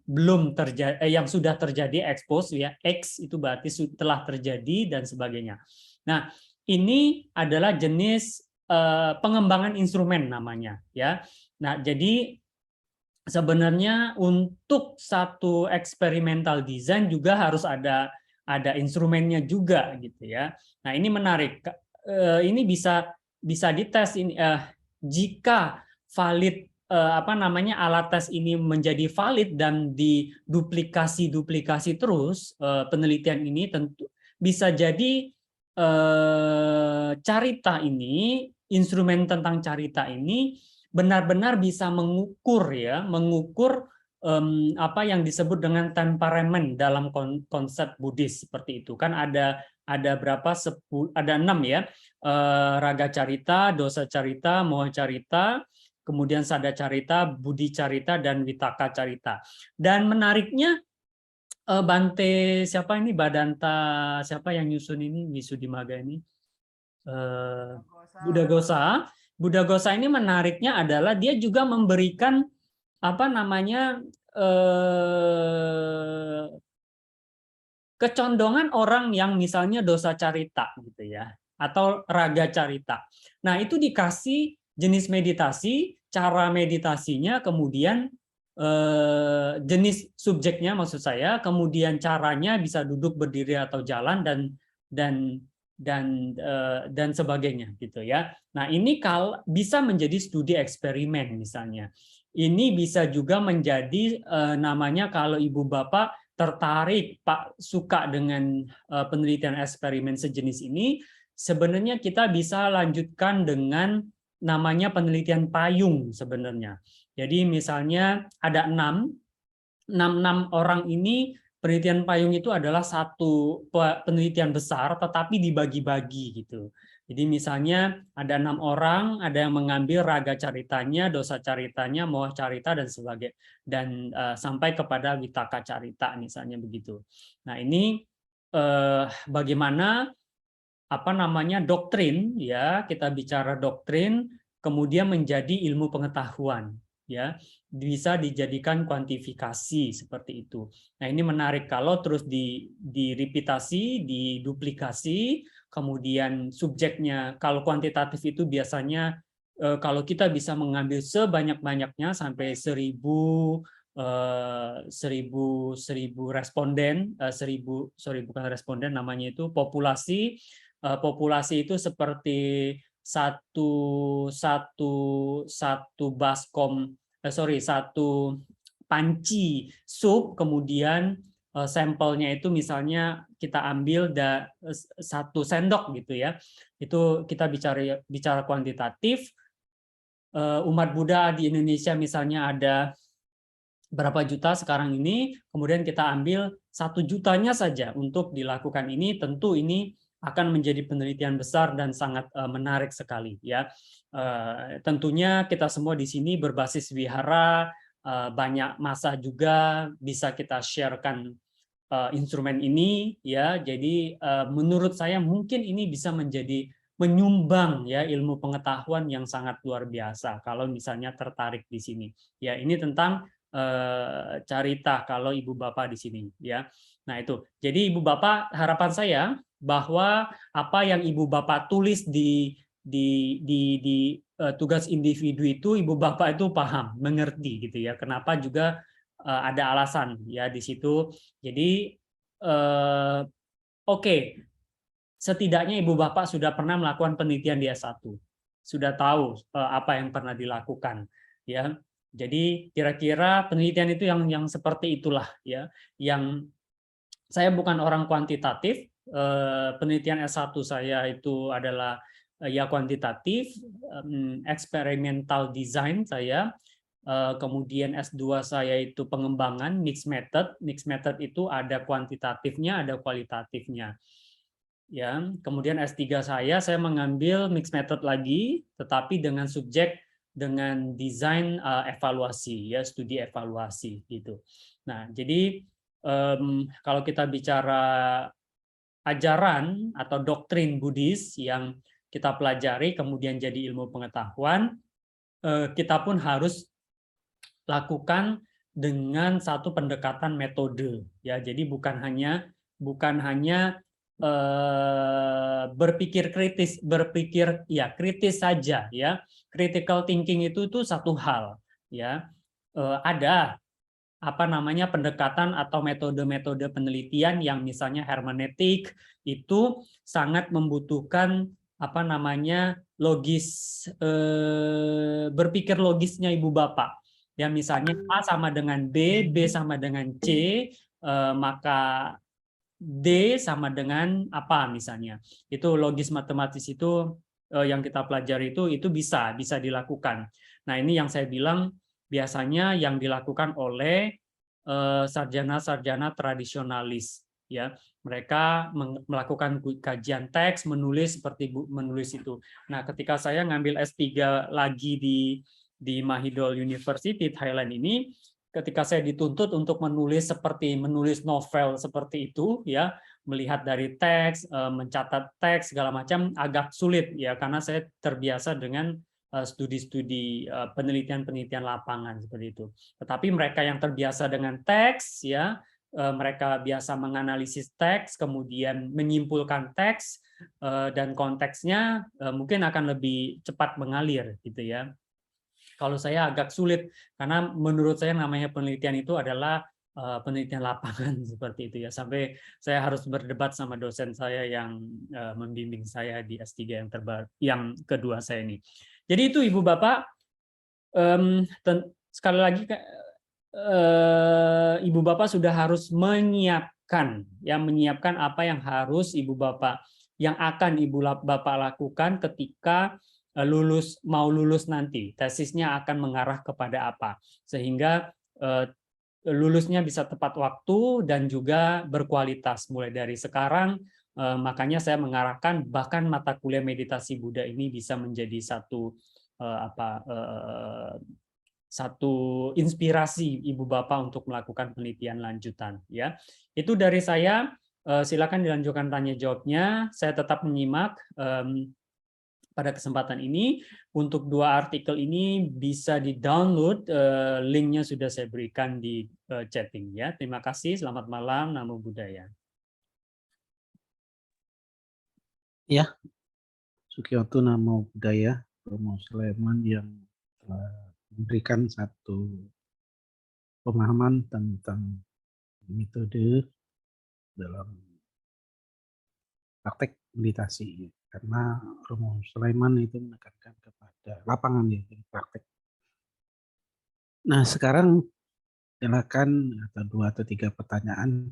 belum terjadi, yang sudah terjadi, expose ya, X itu berarti telah terjadi dan sebagainya. Nah, ini adalah jenis pengembangan instrumen namanya ya. Nah, jadi sebenarnya untuk satu experimental design juga harus ada ada instrumennya juga gitu ya. Nah, ini menarik. Ini bisa dites ini jika valid alat tes ini menjadi valid dan diduplikasi terus penelitian ini, tentu bisa jadi carita ini, instrumen tentang carita ini benar-benar bisa mengukur apa yang disebut dengan temperamen dalam konsep Buddhis seperti itu. Kan ada berapa? Ada 6 ya. Raga carita, dosa carita, moha carita, kemudian sada carita, budi carita, dan vitaka carita. Dan menariknya Bante siapa ini, Badanta siapa yang nyusun ini Wisuddhimagga ini, Buddha Gosa ini menariknya adalah dia juga memberikan apa namanya kecondongan orang yang misalnya dosa carita gitu ya, atau raga carita. Nah, itu dikasih jenis meditasi, cara meditasinya, kemudian jenis subjeknya maksud saya, kemudian caranya bisa duduk, berdiri atau jalan, dan sebagainya gitu ya. Nah, ini bisa menjadi studi eksperimen misalnya. Ini bisa juga menjadi namanya, kalau Ibu Bapak tertarik, Pak, suka dengan penelitian eksperimen sejenis ini, sebenarnya kita bisa lanjutkan dengan namanya penelitian payung sebenarnya. Jadi misalnya ada 6 orang ini, penelitian payung itu adalah satu penelitian besar tetapi dibagi-bagi gitu. Jadi misalnya ada 6 orang, ada yang mengambil raga caritanya, dosa caritanya, moha carita, dan sebagainya, dan sampai kepada vitaka carita misalnya begitu. Nah, ini bagaimana apa namanya doktrin ya, kita bicara doktrin kemudian menjadi ilmu pengetahuan ya, bisa dijadikan kuantifikasi seperti itu. Nah, ini menarik kalau terus direpitasi, diduplikasi, kemudian subjeknya, kalau kuantitatif itu biasanya kalau kita bisa mengambil sebanyak-banyaknya sampai 1000 responden, bukan responden namanya, itu populasi itu seperti satu panci sup, kemudian sampelnya itu misalnya kita ambil 1 sendok gitu ya. Itu kita bicara kuantitatif. Umat Buddha di Indonesia misalnya ada berapa juta sekarang ini, kemudian kita ambil 1 jutanya saja untuk dilakukan ini, tentu ini akan menjadi penelitian besar dan sangat menarik sekali ya. Tentunya kita semua di sini berbasis wihara, banyak masa juga bisa kita sharekan instrumen ini ya. Jadi menurut saya mungkin ini bisa menjadi menyumbang ya ilmu pengetahuan yang sangat luar biasa kalau misalnya tertarik di sini. Ya, ini tentang carita kalau Ibu Bapak di sini ya. Nah, itu. Jadi Ibu Bapak, harapan saya bahwa apa yang Ibu Bapak tulis di tugas individu itu Ibu Bapak itu paham, mengerti gitu ya. Kenapa juga ada alasan ya di situ. Jadi oke. Setidaknya Ibu Bapak sudah pernah melakukan penelitian di S1. Sudah tahu apa yang pernah dilakukan ya. Jadi kira-kira penelitian itu yang seperti itulah ya. Yang saya bukan orang kuantitatif, penelitian S1 saya itu adalah ya kuantitatif, experimental design saya, kemudian S2 saya itu pengembangan mixed method. Mixed method itu ada kuantitatifnya, ada kualitatifnya. Ya, kemudian S3 saya mengambil mixed method lagi, tetapi dengan subjek dengan desain evaluasi ya, studi evaluasi gitu. Nah, jadi kalau kita bicara ajaran atau doktrin Buddhis yang kita pelajari kemudian jadi ilmu pengetahuan, kita pun harus lakukan dengan satu pendekatan metode ya. Jadi bukan hanya berpikir kritis saja ya. Critical thinking itu satu hal ya. Ada pendekatan atau metode-metode penelitian yang misalnya hermeneutik itu sangat membutuhkan berpikir logisnya ibu bapak. Ya misalnya A sama dengan B sama dengan C, maka D sama dengan apa misalnya. Itu logis matematis itu yang kita pelajari itu bisa dilakukan. Nah, ini yang saya bilang biasanya yang dilakukan oleh sarjana-sarjana tradisionalis, ya. Mereka melakukan kajian teks, menulis seperti menulis itu. Nah, ketika saya ngambil S3 lagi di Mahidol University Thailand ini, ketika saya dituntut untuk menulis novel seperti itu, ya, melihat dari teks, mencatat teks segala macam agak sulit, ya, karena saya terbiasa dengan studi-studi penelitian lapangan seperti itu. Tetapi mereka yang terbiasa dengan teks, ya, mereka biasa menganalisis teks, kemudian menyimpulkan teks dan konteksnya mungkin akan lebih cepat mengalir, gitu ya. Kalau saya agak sulit karena menurut saya namanya penelitian itu adalah penelitian lapangan seperti itu ya. Sampai saya harus berdebat sama dosen saya yang membimbing saya di S3 yang kedua saya ini. Jadi itu Ibu Bapak, sekali lagi Ibu Bapak sudah harus menyiapkan apa yang harus Ibu Bapak, yang akan Ibu Bapak lakukan ketika mau lulus nanti. Tesisnya akan mengarah kepada apa, sehingga lulusnya bisa tepat waktu dan juga berkualitas mulai dari sekarang. Makanya saya mengarahkan bahkan mata kuliah meditasi Buddha ini bisa menjadi satu inspirasi Ibu Bapak untuk melakukan penelitian lanjutan, ya. Itu dari saya. Silakan dilanjutkan tanya jawabnya. Saya tetap menyimak pada kesempatan ini. Untuk 2 artikel ini bisa di-download, linknya sudah saya berikan di chatting, ya. Terima kasih, selamat malam, Namo Buddhaya. Ya, Sukiyoto Namo Buddhaya, Romo Sulaiman yang telah memberikan satu pemahaman tentang metode dalam praktek meditasi. Karena Romo Sulaiman itu menekankan kepada lapangan, ya, praktek. Nah, sekarang silakan ada 2 atau 3 pertanyaan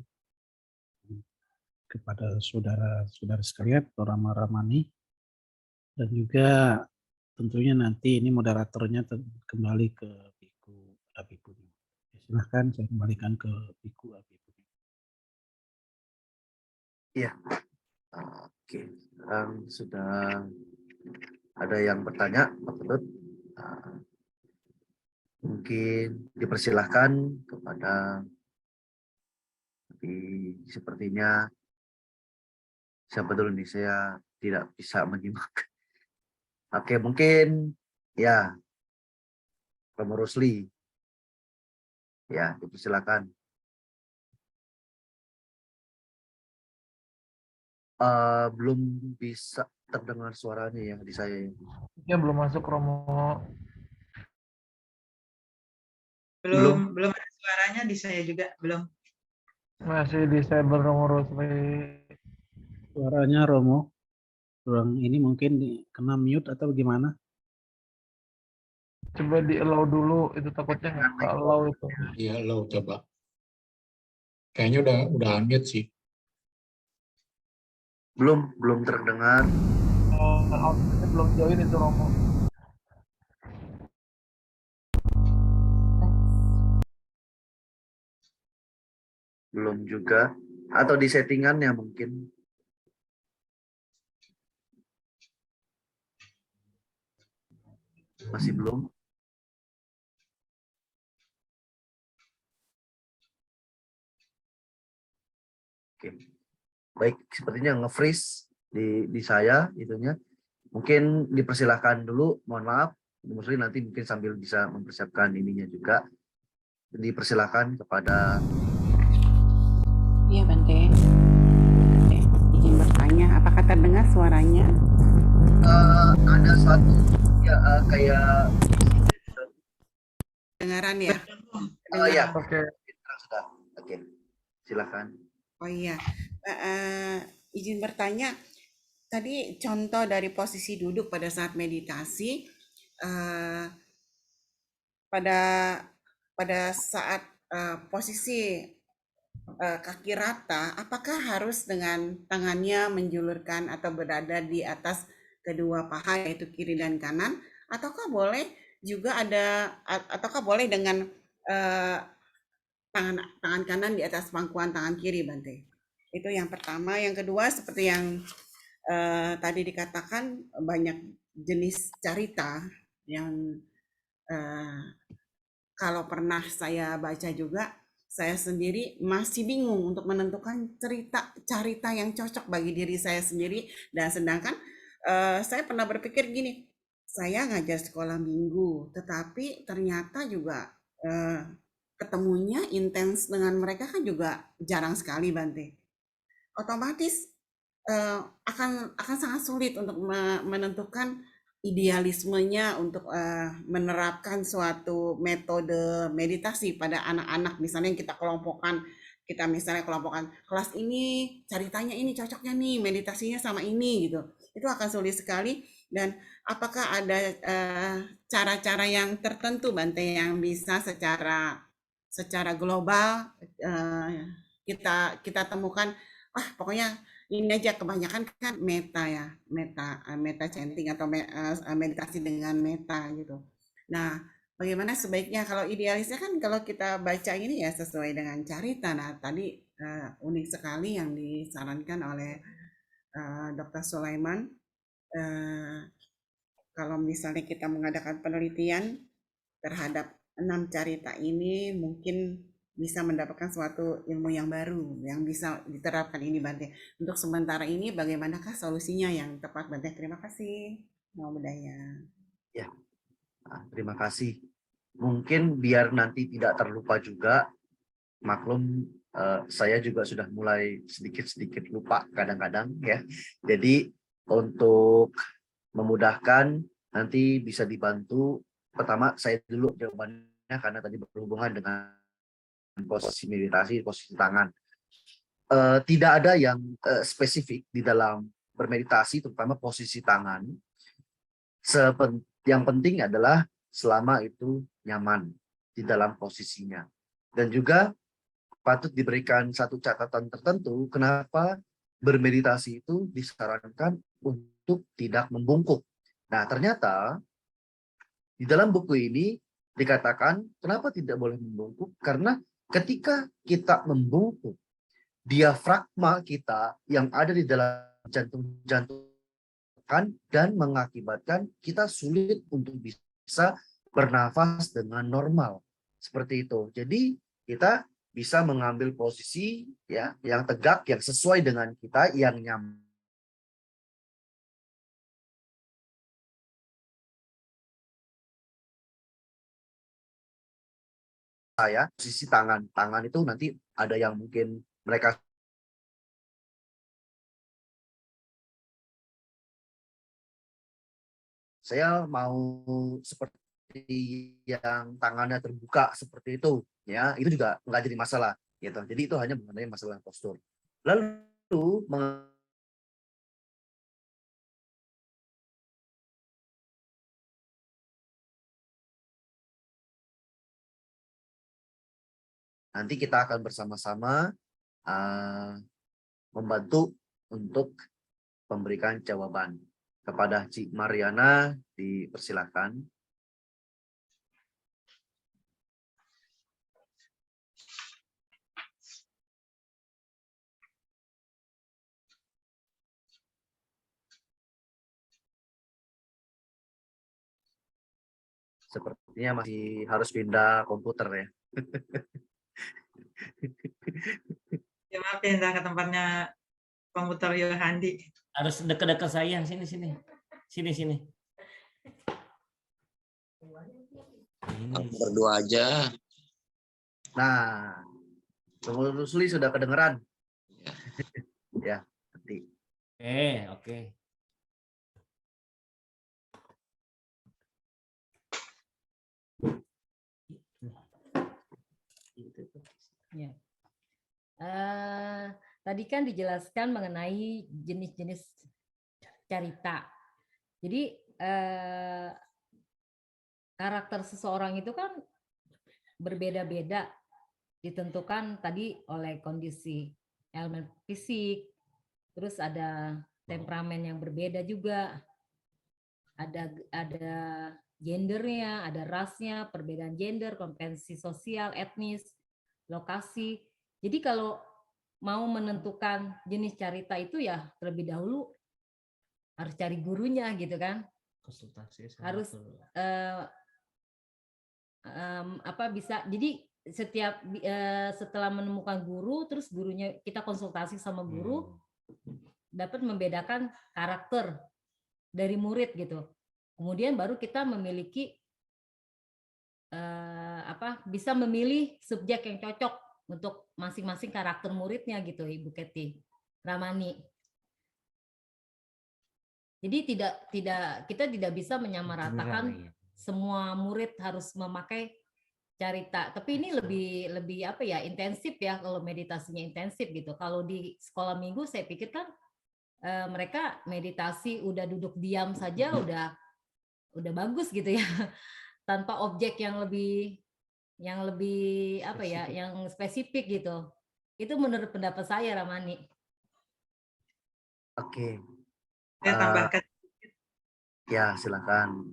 kepada saudara-saudara sekalian, Rama-Ramani, dan juga tentunya nanti ini moderatornya kembali ke Biku Abibu. Silahkan saya kembalikan ke Biku Abibu. Iya. Oke, sekarang sudah ada yang bertanya, Pak Ketut. Mungkin dipersilahkan kepada, sepertinya siapa dulu nih, saya tidak bisa menyimak. Oke, mungkin ya Romo Rusli, ya, dipersilakan. Belum bisa terdengar suaranya ya di saya. Ya, belum masuk Romo. Belum ada suaranya di saya juga, belum. Masih disable Romo Rusli. Suaranya Romo kurang, ini mungkin kena mute atau gimana? Coba di allow dulu, itu takutnya nggak ke allow itu. Iya, allow coba. Kayaknya udah unmute sih. Belum terdengar. Outputnya belum join itu Romo. Belum juga, atau di settingannya mungkin. Masih belum. Oke. Baik, sepertinya nge-freeze di saya itunya. Mungkin dipersilahkan dulu, mohon maaf. Mungkin nanti mungkin sambil bisa mempersiapkan ininya juga. Dipersilahkan kepada. Iya, Bante. Izin bertanya, apakah terdengar suaranya? Ada satu ya kayak Dengaran ya? ya. Oke. Silakan. Oh iya, izin bertanya, tadi contoh dari posisi duduk pada saat meditasi, eh, pada saat posisi kaki rata, apakah harus dengan tangannya menjulurkan atau berada di atas kedua paha yaitu kiri dan kanan, ataukah boleh juga ataukah boleh dengan tangan kanan di atas pangkuan tangan kiri, Bante? Itu yang pertama. Yang kedua, seperti yang tadi dikatakan, banyak jenis carita yang kalau pernah saya baca juga, saya sendiri masih bingung untuk menentukan carita yang cocok bagi diri saya sendiri. Dan sedangkan saya pernah berpikir gini, saya ngajar sekolah minggu, tetapi ternyata juga ketemunya intens dengan mereka kan juga jarang sekali, Bante. Otomatis akan sangat sulit untuk menentukan idealismenya untuk menerapkan suatu metode meditasi pada anak-anak. Misalnya kita misalnya kelompokkan kelas ini ceritanya ini cocoknya nih, meditasinya sama ini gitu. Itu akan sulit sekali. Dan apakah ada cara-cara yang tertentu, Bante, yang bisa secara global kita temukan, pokoknya ini aja, kebanyakan kan meta chanting atau meditasi dengan meta gitu. Nah, bagaimana sebaiknya? Kalau idealisnya kan kalau kita baca ini ya sesuai dengan carita. Nah, tadi unik sekali yang disarankan oleh Dr. Sulaiman. Kalau misalnya kita mengadakan penelitian terhadap 6 carita ini, mungkin bisa mendapatkan suatu ilmu yang baru yang bisa diterapkan ini, Bante. Untuk sementara ini bagaimanakah solusinya yang tepat, Bante? Terima kasih. Namo Buddhaya. Ya, terima kasih. Mungkin biar nanti tidak terlupa juga, maklum saya juga sudah mulai sedikit-sedikit lupa kadang-kadang ya. Jadi untuk memudahkan nanti bisa dibantu. Pertama saya dulu jawabannya karena tadi berhubungan dengan posisi meditasi, posisi tangan. Tidak ada yang spesifik di dalam bermeditasi, terutama posisi tangan. Yang penting adalah selama itu nyaman di dalam posisinya. Dan juga patut diberikan satu catatan tertentu kenapa bermeditasi itu disarankan untuk tidak membungkuk. Nah, ternyata di dalam buku ini dikatakan kenapa tidak boleh membungkuk, karena ketika kita membungkuk, diafragma kita yang ada di dalam jantung dan mengakibatkan kita sulit untuk bisa bernafas dengan normal. Seperti itu. Jadi kita bisa mengambil posisi ya yang tegak, yang sesuai dengan kita, yang nyaman. Posisi tangan itu nanti ada yang mungkin mereka saya mau seperti yang tangannya terbuka seperti itu ya, itu juga nggak jadi masalah gitu. Jadi itu hanya mengenai masalah postur. Lalu nanti kita akan bersama-sama membantu untuk memberikan jawaban kepada Cik Mariana. Dipersilakan. Sepertinya masih harus pindah komputer ya. Ya, maaf pindah ke tempatnya komputer Yohandi. Harus dekat-dekat saya, sini. Berdua aja. Nah, Tunggu Rusli sudah kedengeran. Ya, nanti. Oke. Ya. Tadi kan dijelaskan mengenai jenis-jenis carita. Jadi karakter seseorang itu kan berbeda-beda, ditentukan tadi oleh kondisi elemen fisik, terus ada temperamen yang berbeda juga, ada gendernya, ada rasnya, perbedaan gender, kompetensi sosial, etnis, lokasi. Jadi kalau mau menentukan jenis carita itu ya terlebih dahulu harus cari gurunya gitu kan. Konsultasi sama Harus guru. bisa. Jadi setiap setelah menemukan guru, terus gurunya kita konsultasi sama guru, dapat membedakan karakter dari murid gitu. Kemudian baru kita memiliki bisa memilih subjek yang cocok untuk masing-masing karakter muridnya gitu, Ibu Kety Ramani. Jadi kita tidak bisa menyamaratakan semua murid harus memakai carita. Tapi ini lebih intensif ya kalau meditasinya intensif gitu. Kalau di sekolah minggu saya pikir kan mereka meditasi udah duduk diam saja udah bagus gitu ya. Tanpa objek yang lebih yang spesifik gitu. Itu menurut pendapat saya, Ramani. Oke. Saya tambahkan Ya, silakan.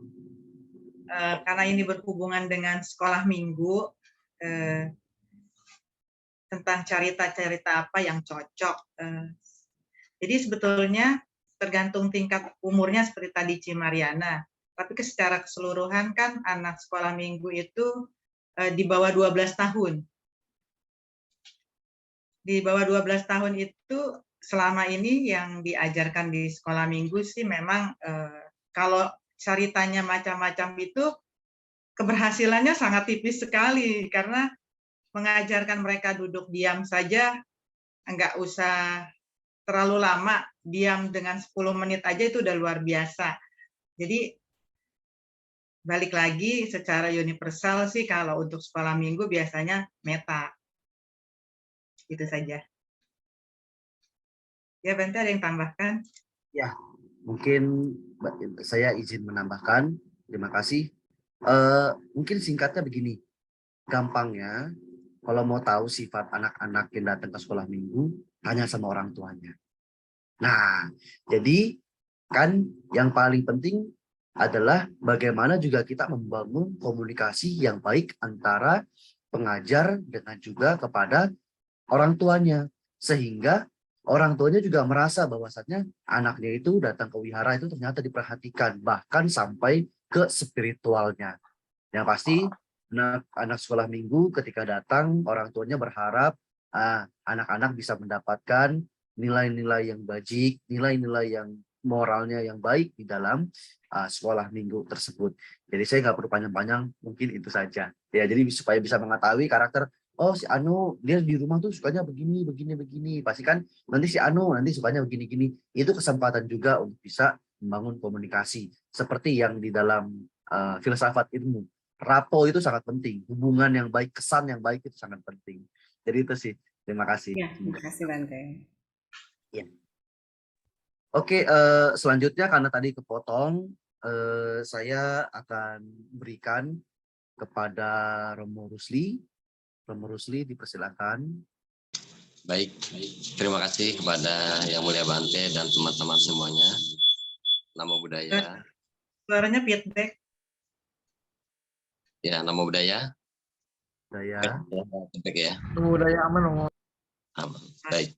karena ini berhubungan dengan sekolah minggu, tentang cerita-cerita apa yang cocok. Jadi sebetulnya tergantung tingkat umurnya seperti tadi Ci Mariana. Tapi secara keseluruhan kan anak sekolah minggu itu di bawah 12 tahun. Di bawah 12 tahun itu selama ini yang diajarkan di sekolah minggu sih memang kalau ceritanya macam-macam itu keberhasilannya sangat tipis sekali karena mengajarkan mereka duduk diam saja enggak usah terlalu lama, diam dengan 10 menit aja itu udah luar biasa. Jadi balik lagi secara universal sih kalau untuk sekolah minggu biasanya meta. Itu saja. Ya, Bante ada yang tambahkan? Ya, mungkin saya izin menambahkan. Terima kasih. Mungkin singkatnya begini. Gampangnya, kalau mau tahu sifat anak-anak yang datang ke sekolah minggu, tanya sama orang tuanya. Nah, jadi kan yang paling penting adalah bagaimana juga kita membangun komunikasi yang baik antara pengajar dengan juga kepada orang tuanya. Sehingga orang tuanya juga merasa bahwasannya anaknya itu datang ke wihara itu ternyata diperhatikan, bahkan sampai ke spiritualnya. Yang pasti anak sekolah minggu ketika datang, orang tuanya berharap anak-anak bisa mendapatkan nilai-nilai yang bajik, nilai-nilai yang moralnya yang baik di dalam sekolah minggu tersebut. Jadi saya nggak perlu panjang-panjang, mungkin itu saja. Ya, jadi supaya bisa mengetahui karakter, oh si Anu dia di rumah tuh sukanya begini, begini, begini. Pasti kan nanti si Anu nanti sukanya begini, gini. Itu kesempatan juga untuk bisa membangun komunikasi seperti yang di dalam filsafat ilmu. Rapo itu sangat penting. Hubungan yang baik, kesan yang baik itu sangat penting. Jadi itu sih. Terima kasih. Ya, terima kasih Bante. Ya. Oke, selanjutnya karena tadi kepotong, saya akan berikan kepada Romo Rusli. Romo Rusli dipersilakan. Baik, terima kasih kepada Yang Mulia Bante dan teman-teman semuanya. Namo Buddhaya. Suaranya feedback. Ya, Namo Buddhaya. Budaya. Feedback ya. Budaya aman, Romo. Aman. Baik.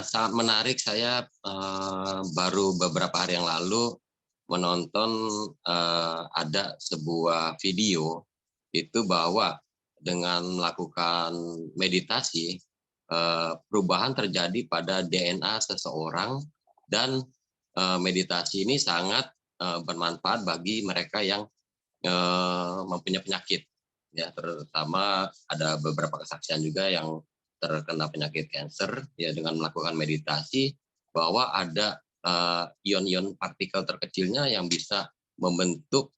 Sangat menarik, saya baru beberapa hari yang lalu menonton ada sebuah video itu bahwa dengan melakukan meditasi perubahan terjadi pada DNA seseorang dan meditasi ini sangat bermanfaat bagi mereka yang mempunyai penyakit ya, terutama ada beberapa kesaksian juga yang terkena penyakit kanker ya, dengan melakukan meditasi bahwa ada ion-ion partikel terkecilnya yang bisa membentuk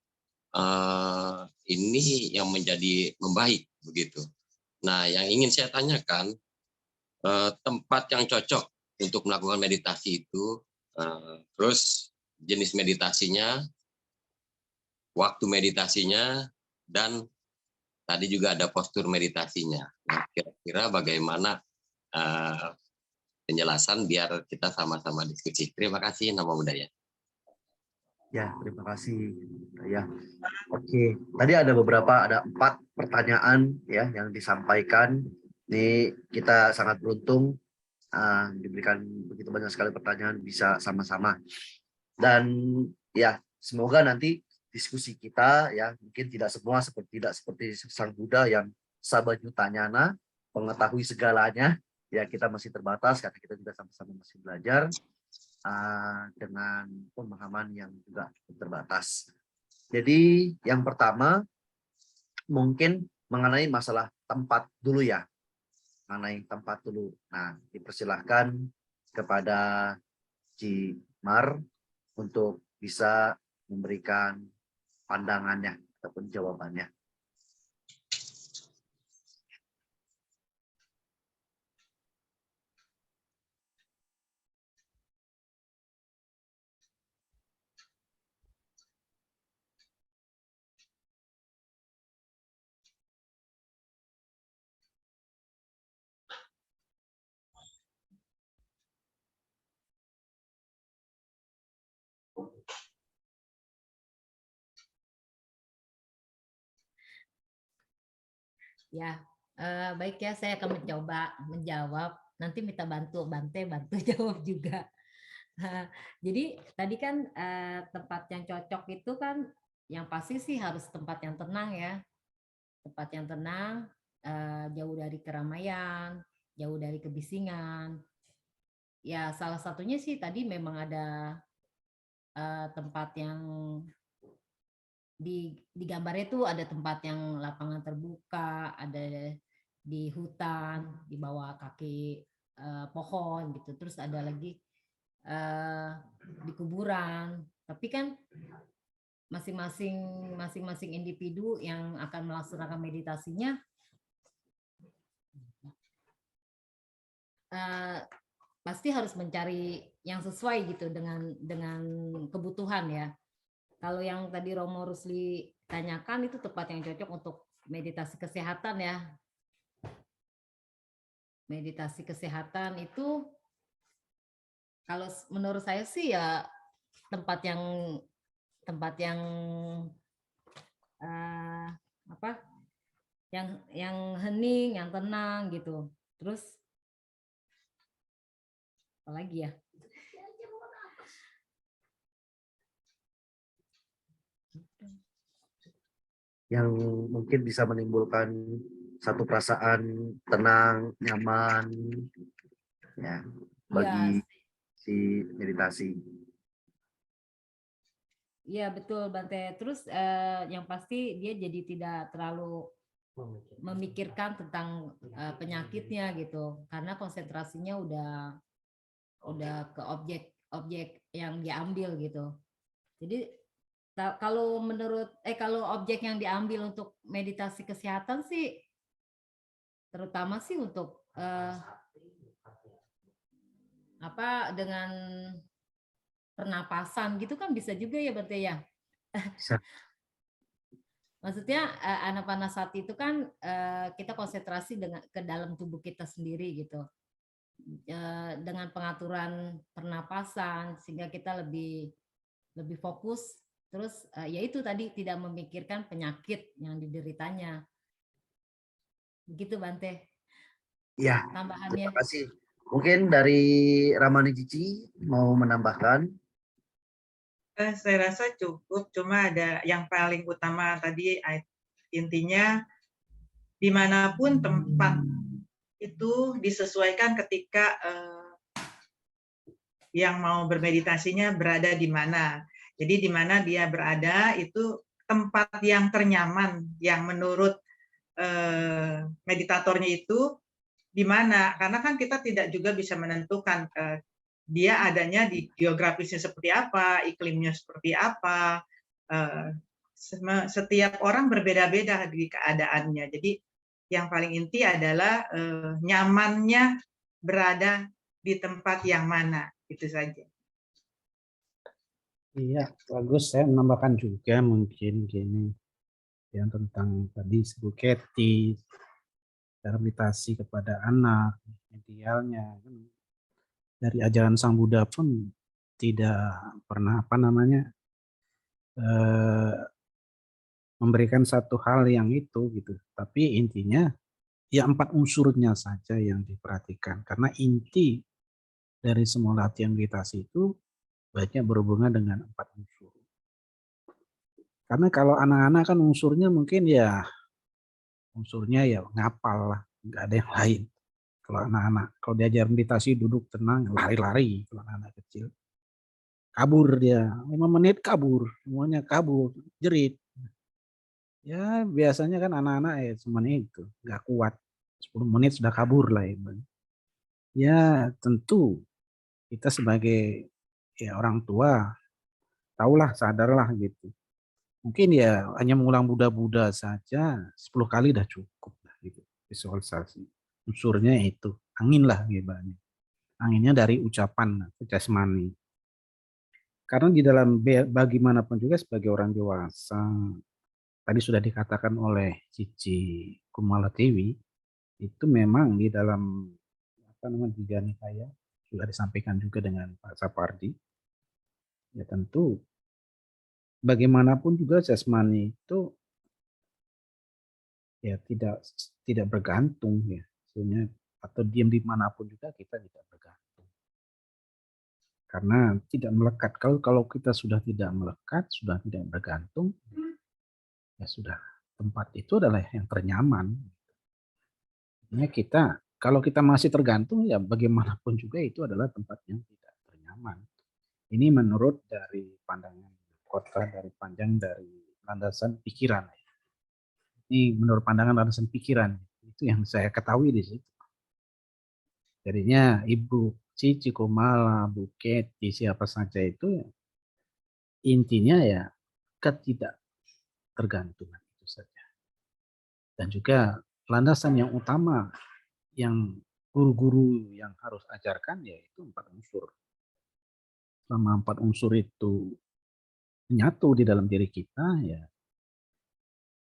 ini yang menjadi membaik begitu. Nah, yang ingin saya tanyakan tempat yang cocok untuk melakukan meditasi itu, terus jenis meditasinya, waktu meditasinya, dan tadi juga ada postur meditasinya. Nah, kira-kira bagaimana penjelasan biar kita sama-sama diskusi. Terima kasih, Nama Budaya. Ya, terima kasih. Ya, oke. Tadi ada 4 pertanyaan ya yang disampaikan. Ini kita sangat beruntung diberikan begitu banyak sekali pertanyaan bisa sama-sama. Dan ya, semoga nanti diskusi kita ya mungkin tidak seperti Sang Buddha yang sabanyutanyana, mengetahui segalanya. Ya, kita masih terbatas karena kita juga sama-sama masih belajar dengan pemahaman yang juga terbatas. Jadi yang pertama mungkin mengenai masalah tempat dulu ya. Mengenai tempat dulu. Nah, dipersilahkan kepada Cimar untuk bisa memberikan pandangannya ataupun jawabannya. Ya, baik ya, saya akan mencoba menjawab. Nanti minta bantu Bante jawab juga. Jadi tadi kan tempat yang cocok itu kan yang pasti sih harus tempat yang tenang ya. Tempat yang tenang, jauh dari keramaian, jauh dari kebisingan. Ya salah satunya sih tadi memang ada tempat yang di gambarnya itu ada tempat yang lapangan terbuka, ada di hutan, di bawah kaki pohon gitu. Terus ada lagi di kuburan. Tapi kan masing-masing individu yang akan melaksanakan meditasinya pasti harus mencari yang sesuai gitu dengan kebutuhan ya. Kalau yang tadi Romo Rusli tanyakan itu tempat yang cocok untuk meditasi kesehatan ya. Meditasi kesehatan itu kalau menurut saya sih ya tempat yang yang hening, yang tenang gitu. Terus apa lagi ya? Yang mungkin bisa menimbulkan satu perasaan tenang, nyaman ya bagi si meditasi. Iya betul Bante. Terus yang pasti dia jadi tidak terlalu memikirkan tentang penyakitnya gitu, karena konsentrasinya udah ke objek yang diambil gitu. Jadi kalau kalau objek yang diambil untuk meditasi kesehatan sih terutama sih untuk dengan pernapasan gitu kan bisa juga ya Bante ya. Bisa. Maksudnya anapanasati itu kan kita konsentrasi ke dalam tubuh kita sendiri gitu. Dengan pengaturan pernapasan sehingga kita lebih fokus. Terus ya itu tadi tidak memikirkan penyakit yang dideritanya. Begitu Bante. Ya, Tambahannya. terima kasih. Mungkin dari Ramani Cici mau menambahkan. Saya rasa cukup, cuma ada yang paling utama tadi intinya dimanapun tempat itu disesuaikan ketika yang mau bermeditasinya berada di mana. Jadi di mana dia berada itu tempat yang ternyaman, yang menurut meditatornya itu di mana. Karena kan kita tidak juga bisa menentukan dia adanya di geografisnya seperti apa, iklimnya seperti apa. Setiap orang berbeda-beda di keadaannya. Jadi yang paling inti adalah nyamannya berada di tempat yang mana. Itu saja. Iya, bagus. Saya menambahkan juga mungkin gini, yang tentang tadi Bu Kety, rehabilitasi kepada anak, idealnya kan dari ajaran Sang Buddha pun tidak pernah memberikan satu hal yang itu gitu. Tapi intinya ya 4 unsurnya saja yang diperhatikan. Karena inti dari semua latihan meditasi itu banyak berhubungan dengan 4 unsur. Karena kalau anak-anak kan unsurnya mungkin ya ngapal lah, nggak ada yang lain. Kalau anak-anak, kalau diajar meditasi duduk tenang, lari-lari kalau anak kecil. Kabur dia, 5 menit kabur, semuanya kabur, jerit. Ya biasanya kan anak-anak semuanya itu, nggak kuat. 10 menit sudah kabur lah. Ya tentu kita sebagai orang tua, tahulah, sadarlah gitu. Mungkin ya hanya mengulang Buddha-Buddha saja 10 kali dah cukup lah gitu, visualisasi. Unsurnya itu, angin lah gitu. Anginnya dari ucapan jasmani. Karena di dalam bagaimanapun juga sebagai orang dewasa, tadi sudah dikatakan oleh Cici Kumaladewi, itu memang di dalam Tiga Nikaya sudah disampaikan juga dengan Pak Sapardi. Ya tentu bagaimanapun juga jasmani itu ya tidak bergantung ya, sebenarnya, atau diam di manapun juga kita tidak bergantung. Karena tidak melekat. Kalau kita sudah tidak melekat, sudah tidak bergantung, ya sudah, tempat itu adalah yang ternyaman. Kita, kalau kita masih tergantung, ya bagaimanapun juga itu adalah tempat yang tidak ternyaman. Ini menurut dari pandangan kota, dari landasan pikiran. Ini menurut pandangan landasan pikiran. Itu yang saya ketahui di situ. Jadinya Ibu Cici Kumala, Bu Kety, siapa saja itu intinya ya ketidaktergantungan itu saja. Dan juga landasan yang utama yang guru-guru yang harus ajarkan yaitu 4 unsur. Selama 4 unsur itu menyatu di dalam diri kita,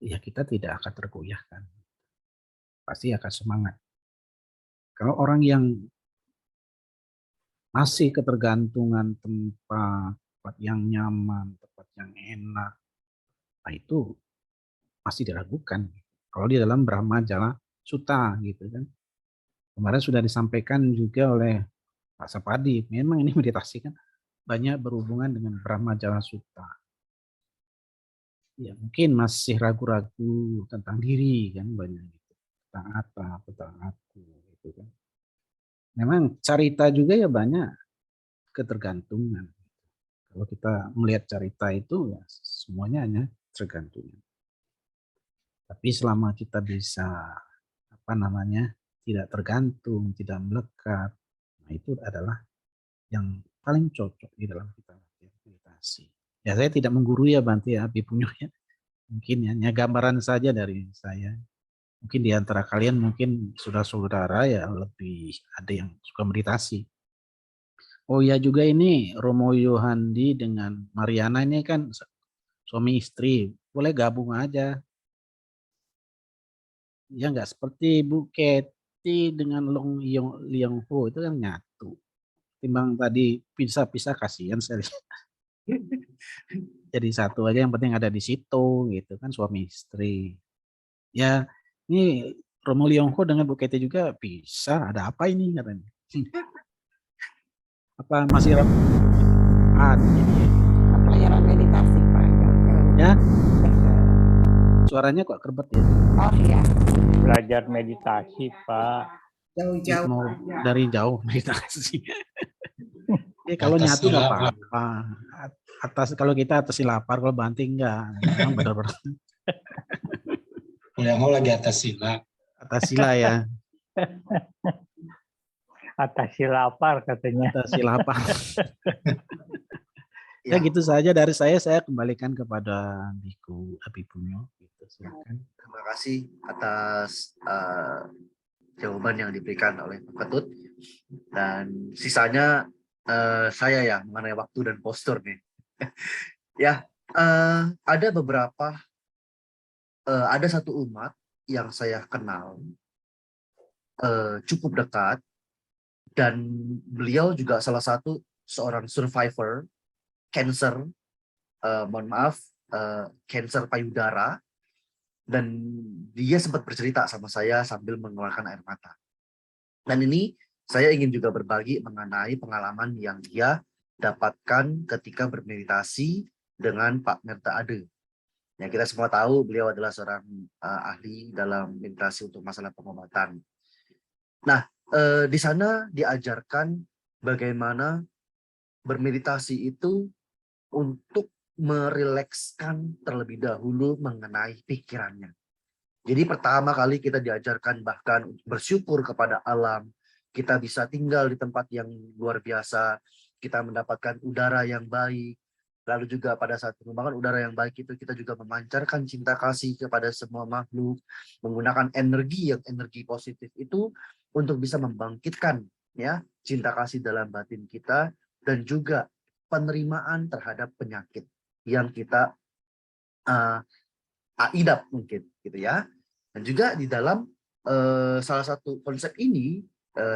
ya kita tidak akan tergoyahkan. Pasti akan semangat. Kalau orang yang masih ketergantungan tempat yang nyaman, tempat yang enak, nah itu masih diragukan. Kalau di dalam Brahma Jala Sutta gitu kan. Kemarin sudah disampaikan juga oleh Pak Sapardi, memang ini meditasi kan banyak berhubungan dengan Brahma Jala Sutta. Ya mungkin masih ragu-ragu tentang diri kan, banyak gitu. Tentang aku gitu kan. Memang carita juga ya banyak ketergantungan. Kalau kita melihat carita itu ya semuanya hanya tergantung. Tapi selama kita bisa tidak tergantung, tidak melekat, nah itu adalah yang paling cocok di dalam kita meditasi. Ya saya tidak menggurui ya Bante ya, Bipunyo ya. Mungkin hanya gambaran saja dari saya. Mungkin di antara kalian mungkin sudah saudara ya lebih ada yang suka meditasi. Oh ya juga ini Romo Yohandi dengan Mariana ini kan suami istri, boleh gabung aja. Ya nggak seperti Bu Kety dengan Long Liang Ho itu kan nyatu. Timbang tadi pisah-pisah kasihan saya. Jadi satu aja yang penting ada di situ gitu kan, suami istri. Ya ini Romo Liongho dengan Bu Kety juga bisa, ada apa ini katanya. Apa masih Pelayaran meditasi Pak. ya? Suaranya kok kerbet ya? Oh iya. Belajar meditasi Pak. Jauh-jauh. Mau dari jauh meditasi. Ya, kalau nyatu nggak apa-apa. Kalau kita atas lapar, kalau banting enggak. Memang benar-benar. Yang lagi atas sila. Atas sila ya. Atas lapar katanya. Atas lapar. Ya gitu saja dari saya kembalikan kepada Biku Abipunyo. Gitu, silakan. Terima kasih atas jawaban yang diberikan oleh Pak Ketut. Dan sisanya saya ya mengenai waktu dan postur nih. Ya, ada beberapa, ada satu umat yang saya kenal cukup dekat, dan beliau juga salah satu seorang survivor cancer, mohon maaf, cancer payudara, dan dia sempat bercerita sama saya sambil mengeluarkan air mata. Dan ini saya ingin juga berbagi mengenai pengalaman yang dia dapatkan ketika bermeditasi dengan Pak Merta Ade. Ya, kita semua tahu beliau adalah seorang ahli dalam meditasi untuk masalah pengobatan. Nah, di sana diajarkan bagaimana bermeditasi itu untuk merilekskan terlebih dahulu mengenai pikirannya. Jadi pertama kali kita diajarkan bahkan untuk bersyukur kepada alam. Kita bisa tinggal di tempat yang luar biasa. Kita mendapatkan udara yang baik. Lalu juga pada saat pengembangan udara yang baik itu kita juga memancarkan cinta kasih kepada semua makhluk. Menggunakan energi positif itu untuk bisa membangkitkan ya cinta kasih dalam batin kita. Dan juga penerimaan terhadap penyakit yang kita idap mungkin gitu ya. Dan juga di dalam salah satu konsep ini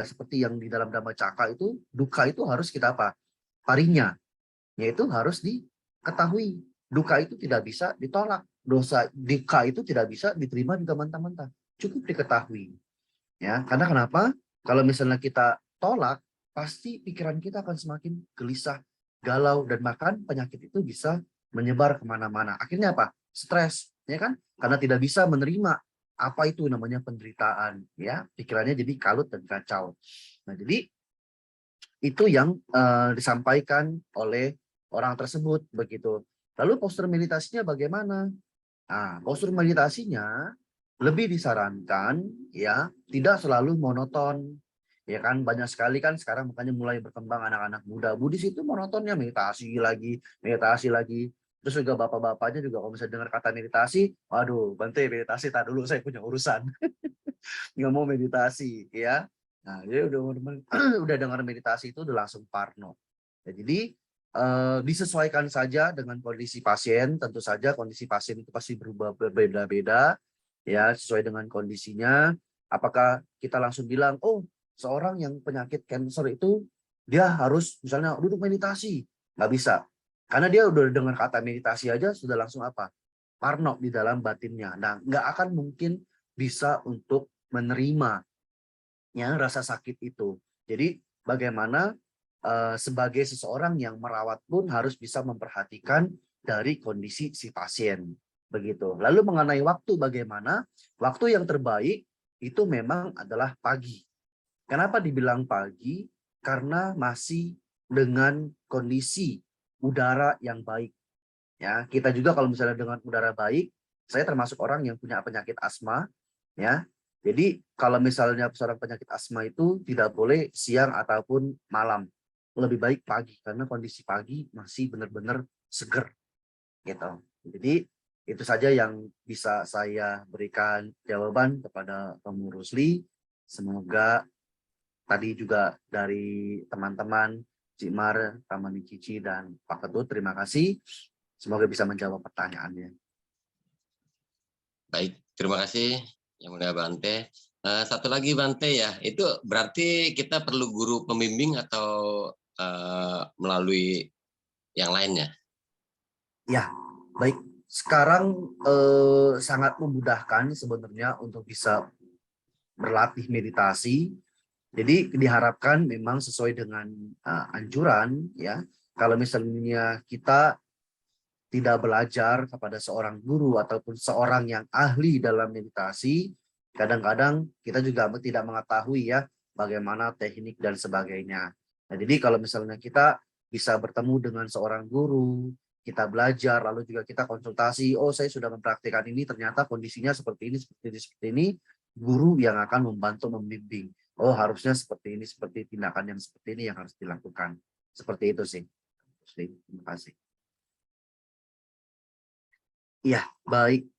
seperti yang di dalam Dhammacakka itu, duka itu harus kita apa? Parinya, yaitu harus diketahui. Duka itu tidak bisa ditolak. Duka itu tidak bisa diterima juga mentah-mentah. Cukup diketahui. Ya, karena kenapa? Kalau misalnya kita tolak, pasti pikiran kita akan semakin gelisah, galau, dan bahkan penyakit itu bisa menyebar kemana-mana. Akhirnya apa? Stres, ya kan? Karena tidak bisa menerima apa itu namanya penderitaan, ya. Pikirannya jadi kalut dan kacau. Nah, jadi itu yang disampaikan oleh orang tersebut begitu. Lalu postur meditasinya bagaimana? Nah, postur meditasinya lebih disarankan ya tidak selalu monoton. Ya kan, banyak sekali kan sekarang makanya mulai berkembang anak-anak muda Buddhis itu monotonnya meditasi lagi. Terus juga bapak-bapaknya juga kalau misalnya dengar kata meditasi, waduh, Bante meditasi, tak dulu saya punya urusan. Nggak mau meditasi ya. Nah, dia udah dengar meditasi itu udah langsung parno. Ya, jadi disesuaikan saja dengan kondisi pasien. Tentu saja kondisi pasien itu pasti berubah berbeda-beda ya, sesuai dengan kondisinya. Apakah kita langsung bilang, oh seorang yang penyakit kanker itu dia harus misalnya duduk meditasi? Nggak bisa. Karena dia udah dengar kata meditasi aja sudah langsung apa? Parno di dalam batinnya. Nah, nggak akan mungkin bisa untuk menerima ya rasa sakit itu. Jadi bagaimana sebagai seseorang yang merawat pun harus bisa memperhatikan dari kondisi si pasien. Begitu. Lalu mengenai waktu bagaimana? Waktu yang terbaik itu memang adalah pagi. Kenapa dibilang pagi? Karena masih dengan kondisi udara yang baik. Ya, kita juga kalau misalnya dengan udara baik, saya termasuk orang yang punya penyakit asma, ya. Jadi kalau misalnya seorang penyakit asma itu tidak boleh siang ataupun malam, lebih baik pagi karena kondisi pagi masih benar-benar seger, gitu. Jadi itu saja yang bisa saya berikan jawaban kepada Kamu Rusli. Semoga tadi juga dari teman-teman Cik Mar, Ramani Cici, dan Pak Ketut, terima kasih. Semoga bisa menjawab pertanyaannya. Baik, terima kasih Yang Mulia Bante. Satu lagi Bante ya, itu berarti kita perlu guru pembimbing atau melalui yang lainnya? Ya, baik. Sekarang sangat memudahkan sebenarnya untuk bisa berlatih meditasi. Jadi diharapkan memang sesuai dengan anjuran ya. Kalau misalnya kita tidak belajar kepada seorang guru ataupun seorang yang ahli dalam meditasi, kadang-kadang kita juga tidak mengetahui ya bagaimana teknik dan sebagainya. Nah, jadi kalau misalnya kita bisa bertemu dengan seorang guru, kita belajar, lalu juga kita konsultasi, oh saya sudah mempraktikkan ini, ternyata kondisinya seperti ini, seperti ini, guru yang akan membantu membimbing. Oh harusnya seperti ini, seperti tindakan yang seperti ini yang harus dilakukan. Seperti itu sih. Terima kasih. Ya, baik.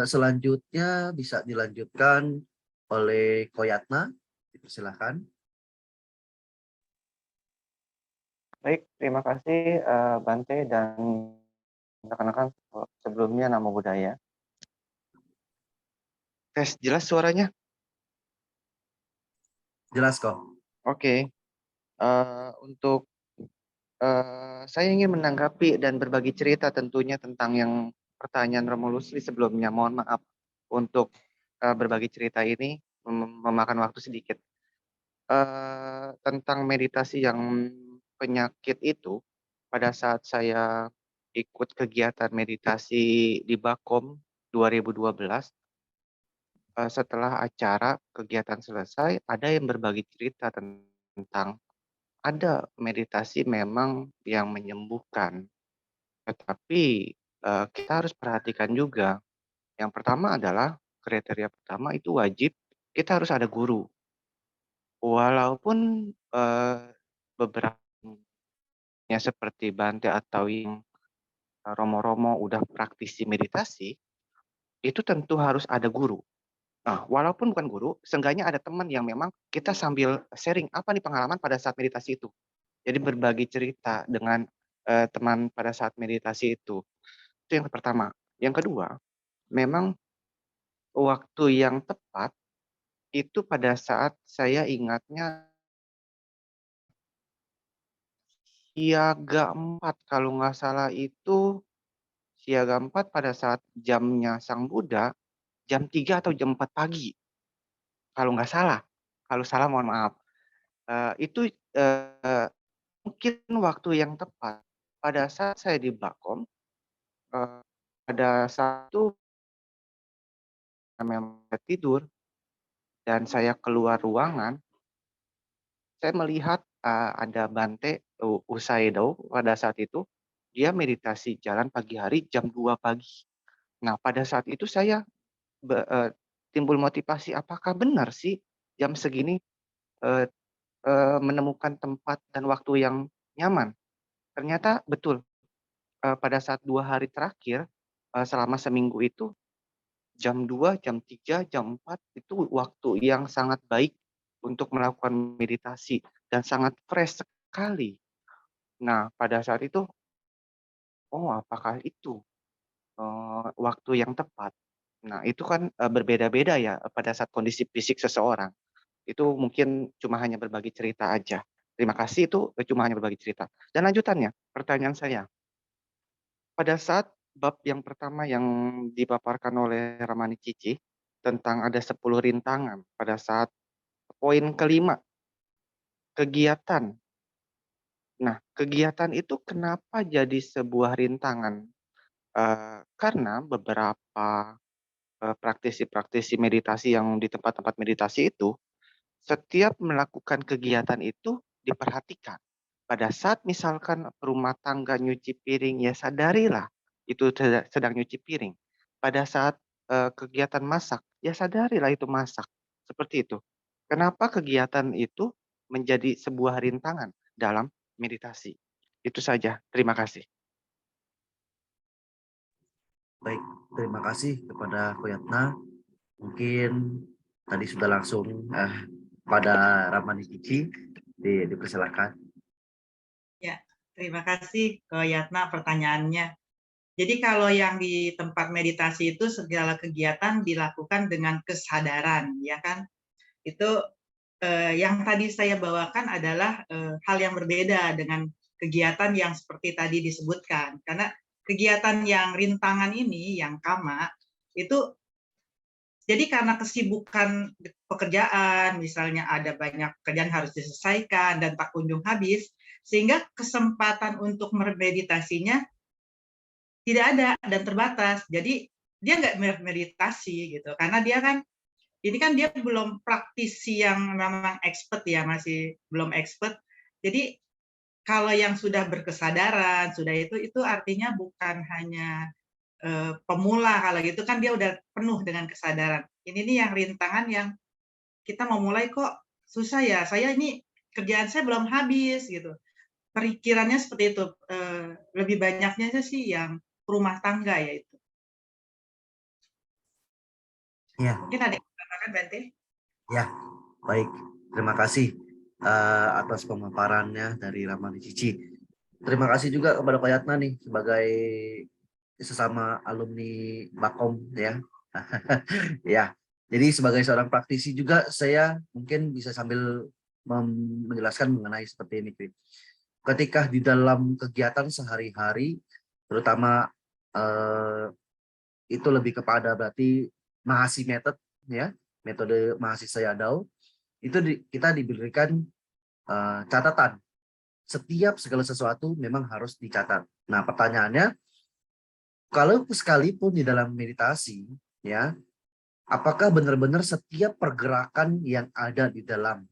Selanjutnya bisa dilanjutkan oleh Koyatna. Dipersilakan. Baik, terima kasih Bante dan rekan-rekan sebelumnya Namo Buddhaya. Tes jelas suaranya? Jelas kok. Oke. Untuk saya ingin menanggapi dan berbagi cerita tentunya tentang yang pertanyaan Romo Lusli sebelumnya. Mohon maaf untuk berbagi cerita ini memakan waktu sedikit. Tentang meditasi yang penyakit itu, pada saat saya ikut kegiatan meditasi di Bakom 2012, setelah acara kegiatan selesai, ada yang berbagi cerita tentang ada meditasi memang yang menyembuhkan, tetapi kita harus perhatikan juga. Yang pertama adalah kriteria pertama itu wajib kita harus ada guru. Walaupun beberapa seperti Bante atau yang romo-romo udah praktisi meditasi, itu tentu harus ada guru. Nah, walaupun bukan guru, seenggaknya ada teman yang memang kita sambil sharing apa nih pengalaman pada saat meditasi itu. Jadi berbagi cerita dengan teman pada saat meditasi itu. Itu yang pertama. Yang kedua, memang waktu yang tepat itu pada saat saya ingatnya siaga 4 kalau nggak salah itu siaga 4 pada saat jamnya Sang Buddha jam 3 atau jam 4 pagi. Kalau nggak salah. Kalau salah mohon maaf. Itu mungkin waktu yang tepat pada saat saya di Bakom, ada satu memang tidur dan saya keluar ruangan, saya melihat ada Bante Usaido pada saat itu, dia meditasi jalan pagi hari jam 2 pagi. Nah, pada saat itu saya timbul motivasi, apakah benar sih jam segini menemukan tempat dan waktu yang nyaman? Ternyata betul, pada saat 2 hari terakhir, selama seminggu itu, jam 2, jam 3, jam 4 itu waktu yang sangat baik untuk melakukan meditasi dan sangat fresh sekali. Nah, pada saat itu, oh apakah itu waktu yang tepat? Nah, itu kan berbeda-beda ya pada saat kondisi fisik seseorang. Itu mungkin cuma hanya berbagi cerita aja. Terima kasih itu cuma hanya berbagi cerita. Dan lanjutannya, pertanyaan saya, pada saat bab yang pertama yang dipaparkan oleh Ramani Cici tentang ada 10 rintangan pada saat poin kelima, kegiatan. Nah, kegiatan itu kenapa jadi sebuah rintangan? Karena beberapa praktisi-praktisi meditasi yang di tempat-tempat meditasi itu, setiap melakukan kegiatan itu diperhatikan. Pada saat misalkan rumah tangga nyuci piring, ya sadarilah itu sedang nyuci piring. Pada saat kegiatan masak, ya sadarilah itu masak. Seperti itu. Kenapa kegiatan itu menjadi sebuah rintangan dalam meditasi? Itu saja. Terima kasih. Baik, terima kasih kepada Koyatna. Mungkin tadi sudah langsung pada Ramani Cici dipersilahkan. Ya, terima kasih Ko Yatna pertanyaannya. Jadi kalau yang di tempat meditasi itu segala kegiatan dilakukan dengan kesadaran, ya kan? Itu yang tadi saya bawakan adalah hal yang berbeda dengan kegiatan yang seperti tadi disebutkan. Karena kegiatan yang rintangan ini, yang kama, itu jadi karena kesibukan pekerjaan, misalnya ada banyak pekerjaan harus diselesaikan dan tak kunjung habis, sehingga kesempatan untuk bermeditasinya tidak ada dan terbatas. Jadi dia nggak meditasi gitu, karena dia kan ini kan dia belum praktisi yang memang expert ya, masih belum expert. Jadi kalau yang sudah berkesadaran, sudah itu artinya bukan hanya pemula, kalau gitu kan dia udah penuh dengan kesadaran. Ini nih yang rintangan yang kita mau mulai kok susah ya, saya ini kerjaan saya belum habis gitu. Perikirannya seperti itu, lebih banyaknya sih yang rumah tangga ya itu. Ya. Mungkin ada yang tambahkan Bante? Ya, baik. Terima kasih atas pemaparannya dari Ramani Cici. terima kasih juga kepada Ko Yatna nih sebagai sesama alumni Bakom ya. Ya, jadi sebagai seorang praktisi juga saya mungkin bisa sambil menjelaskan mengenai seperti ini. Ketika di dalam kegiatan sehari-hari, terutama itu lebih kepada berarti Mahasi method ya, metode mahasiswa Yadau, itu kita diberikan catatan. Setiap segala sesuatu memang harus dicatat. Nah, pertanyaannya, kalau sekalipun di dalam meditasi, ya, apakah benar-benar setiap pergerakan yang ada di dalam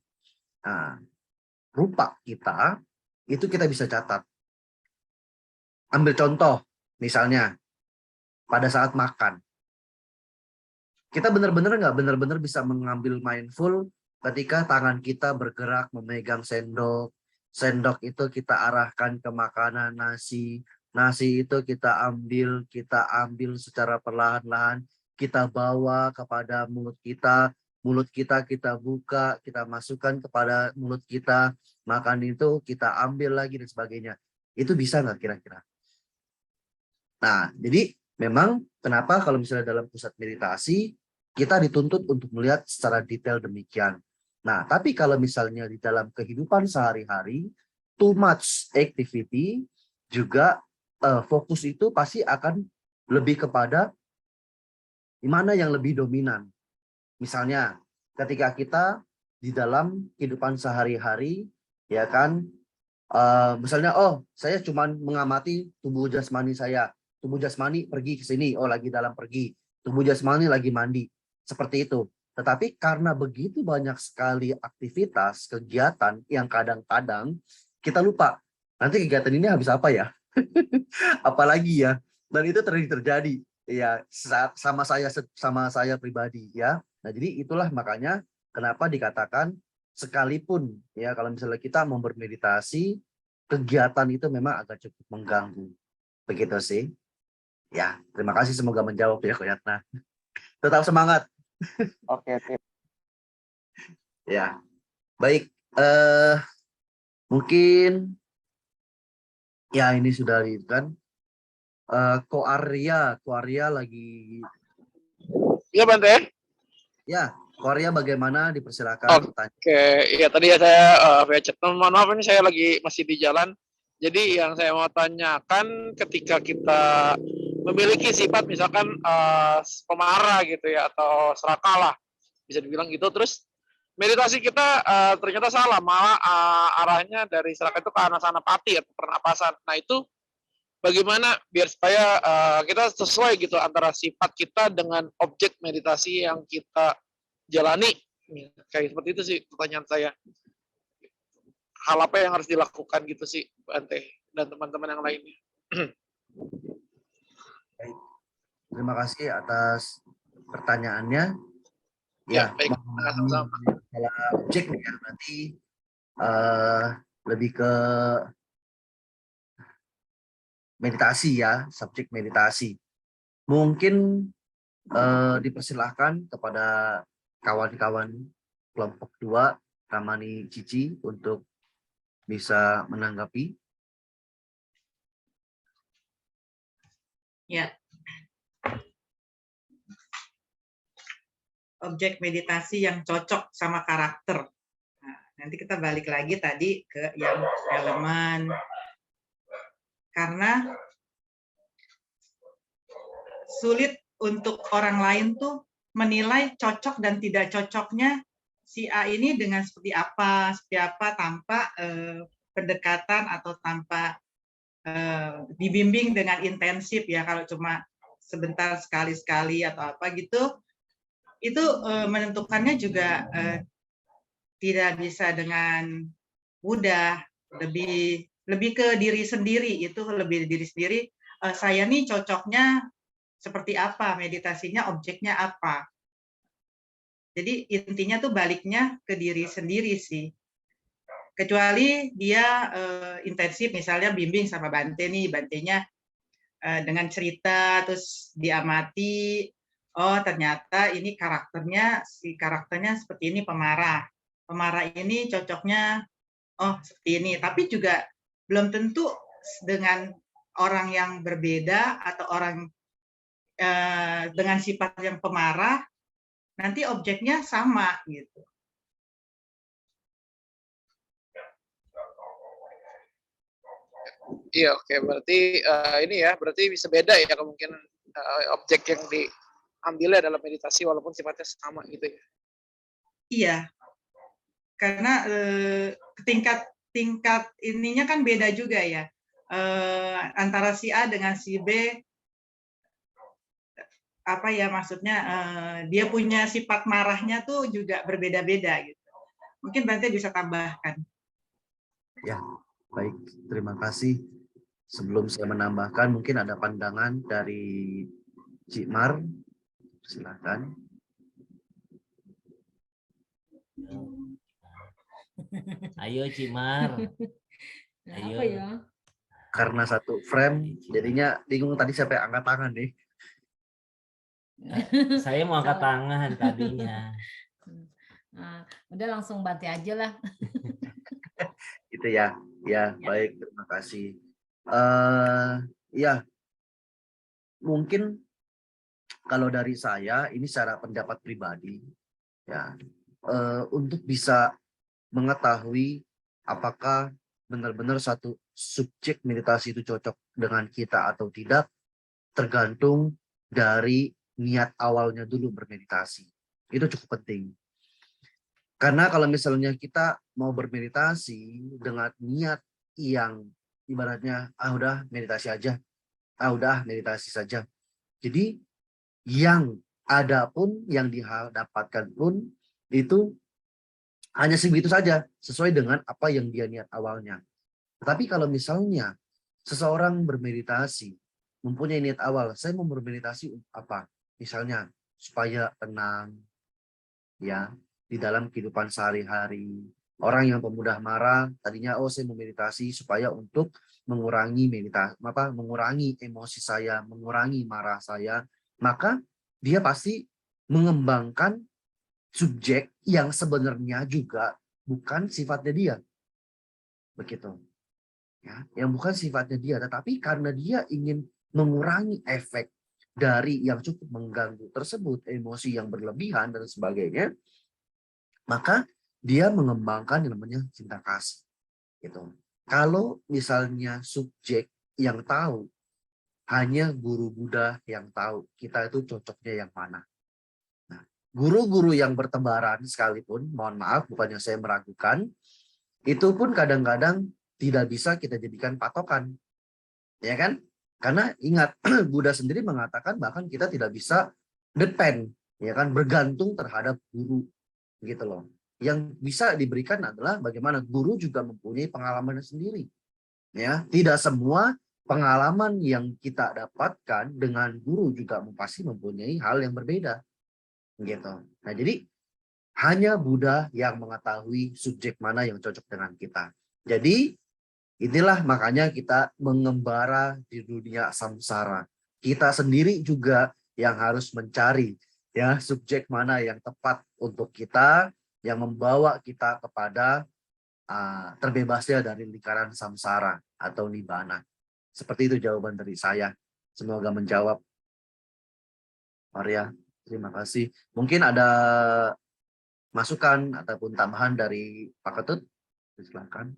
rupa kita, itu kita bisa catat. Ambil contoh, misalnya, pada saat makan. Kita benar-benar nggak benar-benar bisa mengambil mindful ketika tangan kita bergerak memegang sendok. Sendok itu kita arahkan ke makanan nasi. Nasi itu kita ambil secara perlahan-lahan. Kita bawa kepada mulut kita kita buka, kita masukkan kepada mulut kita, makan itu kita ambil lagi dan sebagainya. Itu bisa nggak kira-kira? Nah, jadi memang kenapa kalau misalnya dalam pusat meditasi, kita dituntut untuk melihat secara detail demikian. Nah, tapi kalau misalnya di dalam kehidupan sehari-hari, too much activity, juga fokus itu pasti akan lebih kepada di mana yang lebih dominan. Misalnya, ketika kita di dalam kehidupan sehari-hari, ya kan, misalnya, oh, saya cuma mengamati tubuh jasmani saya. Tubuh jasmani pergi ke sini, oh lagi dalam pergi. Tubuh jasmani lagi mandi. Seperti itu. Tetapi karena begitu banyak sekali aktivitas, kegiatan yang kadang-kadang kita lupa. Nanti kegiatan ini habis apa ya? Apalagi ya. Dan itu terjadi ya sama saya pribadi ya. Nah, jadi itulah makanya kenapa dikatakan sekalipun ya kalau misalnya kita mau bermeditasi, kegiatan itu memang agak cukup mengganggu. Begitu sih. Ya, terima kasih, semoga menjawab ya Ko Yatna. Tetap semangat. Oke. Ya, baik. Mungkin ya ini sudah kan. Ko Arya lagi. Iya Bante. Ya, Ko Arya bagaimana? Dipersilakan. Oke, iya tadi ya saya via chat. Mohon maaf ini saya lagi masih di jalan. Jadi yang saya mau tanyakan ketika kita memiliki sifat misalkan pemarah gitu ya atau serakah lah bisa dibilang gitu, terus meditasi kita ternyata salah, malah arahnya dari serakah itu ke anasanapati atau pernapasan. Nah itu bagaimana biar supaya kita sesuai gitu antara sifat kita dengan objek meditasi yang kita jalani. Kayak seperti itu sih pertanyaan saya. Hal apa yang harus dilakukan gitu sih Bante dan teman-teman yang lainnya. Baik. Terima kasih atas pertanyaannya. Ya, Ya, baik. Sama-sama. Masalah objek nih ya, nanti lebih ke meditasi ya, subjek meditasi. Mungkin dipersilahkan kepada kawan-kawan kelompok 2, Ramani Cici, untuk bisa menanggapi. Ya. Objek meditasi yang cocok sama karakter. Nah, nanti kita balik lagi tadi ke yang elemen. Karena sulit untuk orang lain tuh menilai cocok dan tidak cocoknya si A ini dengan seperti apa tanpa pendekatan atau tanpa dibimbing dengan intensif ya. Kalau cuma sebentar sekali-sekali atau apa gitu, itu menentukannya juga tidak bisa dengan mudah. Lebih ke diri sendiri, itu lebih diri sendiri. Saya nih cocoknya seperti apa, meditasinya objeknya apa. Jadi intinya tuh baliknya ke diri sendiri sih. Kecuali dia intensif, misalnya bimbing sama Bante nih, Bantenya dengan cerita, terus diamati, oh ternyata ini karakternya seperti ini, pemarah. Pemarah ini cocoknya, oh seperti ini. Tapi juga belum tentu dengan orang yang berbeda atau orang dengan sifat yang pemarah, nanti objeknya sama gitu. Iya, oke. Berarti ini ya, berarti bisa beda ya kemungkinan objek yang diambilnya dalam meditasi walaupun sifatnya sama gitu ya. Iya, karena tingkat ininya kan beda juga ya, antara si A dengan si B. Apa ya maksudnya, dia punya sifat marahnya tuh juga berbeda-beda gitu. Mungkin Bante bisa tambahkan. Ya, baik. Terima kasih. Sebelum saya menambahkan, mungkin ada pandangan dari Cik Mar. Silakan. Ayo Cimar. Ayo. Apa ya? Karena satu frame, jadinya bingung tadi siapa yang angkat tangan nih. Saya mau angkat tangan tadinya. Nah, udah langsung Bante aja lah. Gitu ya. Ya, baik. Terima kasih. Ya, mungkin kalau dari saya, ini secara pendapat pribadi, ya, untuk bisa mengetahui apakah benar-benar satu subjek meditasi itu cocok dengan kita atau tidak, tergantung dari niat awalnya dulu bermeditasi. Itu cukup penting. Karena kalau misalnya kita mau bermeditasi dengan niat yang ibaratnya, udah meditasi aja, udah meditasi saja. Jadi yang ada pun, yang didapatkan pun, itu hanya segitu saja, sesuai dengan apa yang dia niat awalnya. Tetapi kalau misalnya seseorang bermeditasi, mempunyai niat awal, saya mau bermeditasi untuk apa? Misalnya, supaya tenang, ya, di dalam kehidupan sehari-hari. Orang yang pemudah marah, tadinya, saya mau meditasi supaya untuk mengurangi mengurangi emosi saya, mengurangi marah saya, maka dia pasti mengembangkan subjek yang sebenarnya juga bukan sifatnya dia. Begitu. Ya, yang bukan sifatnya dia, tetapi karena dia ingin mengurangi efek dari yang cukup mengganggu tersebut, emosi yang berlebihan dan sebagainya, maka dia mengembangkan yang namanya cinta kasih. Gitu. Kalau misalnya subjek yang tahu, hanya guru Buddha yang tahu kita itu cocoknya yang mana. Nah, guru-guru yang bertebaran sekalipun, mohon maaf, bukannya saya meragukan, itu pun kadang-kadang tidak bisa kita jadikan patokan. Ya kan? Karena ingat, Buddha sendiri mengatakan bahkan kita tidak bisa depend, ya kan, bergantung terhadap guru gitu loh. Yang bisa diberikan adalah bagaimana guru juga mempunyai pengalamannya sendiri. Ya, tidak semua pengalaman yang kita dapatkan dengan guru juga pasti mempunyai hal yang berbeda. Gitu. Nah, jadi hanya Buddha yang mengetahui subjek mana yang cocok dengan kita. Jadi inilah makanya kita mengembara di dunia samsara. Kita sendiri juga yang harus mencari ya subjek mana yang tepat untuk kita, yang membawa kita kepada terbebasnya dari lingkaran samsara atau nibbana. Seperti itu jawaban dari saya. Semoga menjawab. Maria, terima kasih. Mungkin ada masukan ataupun tambahan dari Pak Ketut? Silakan.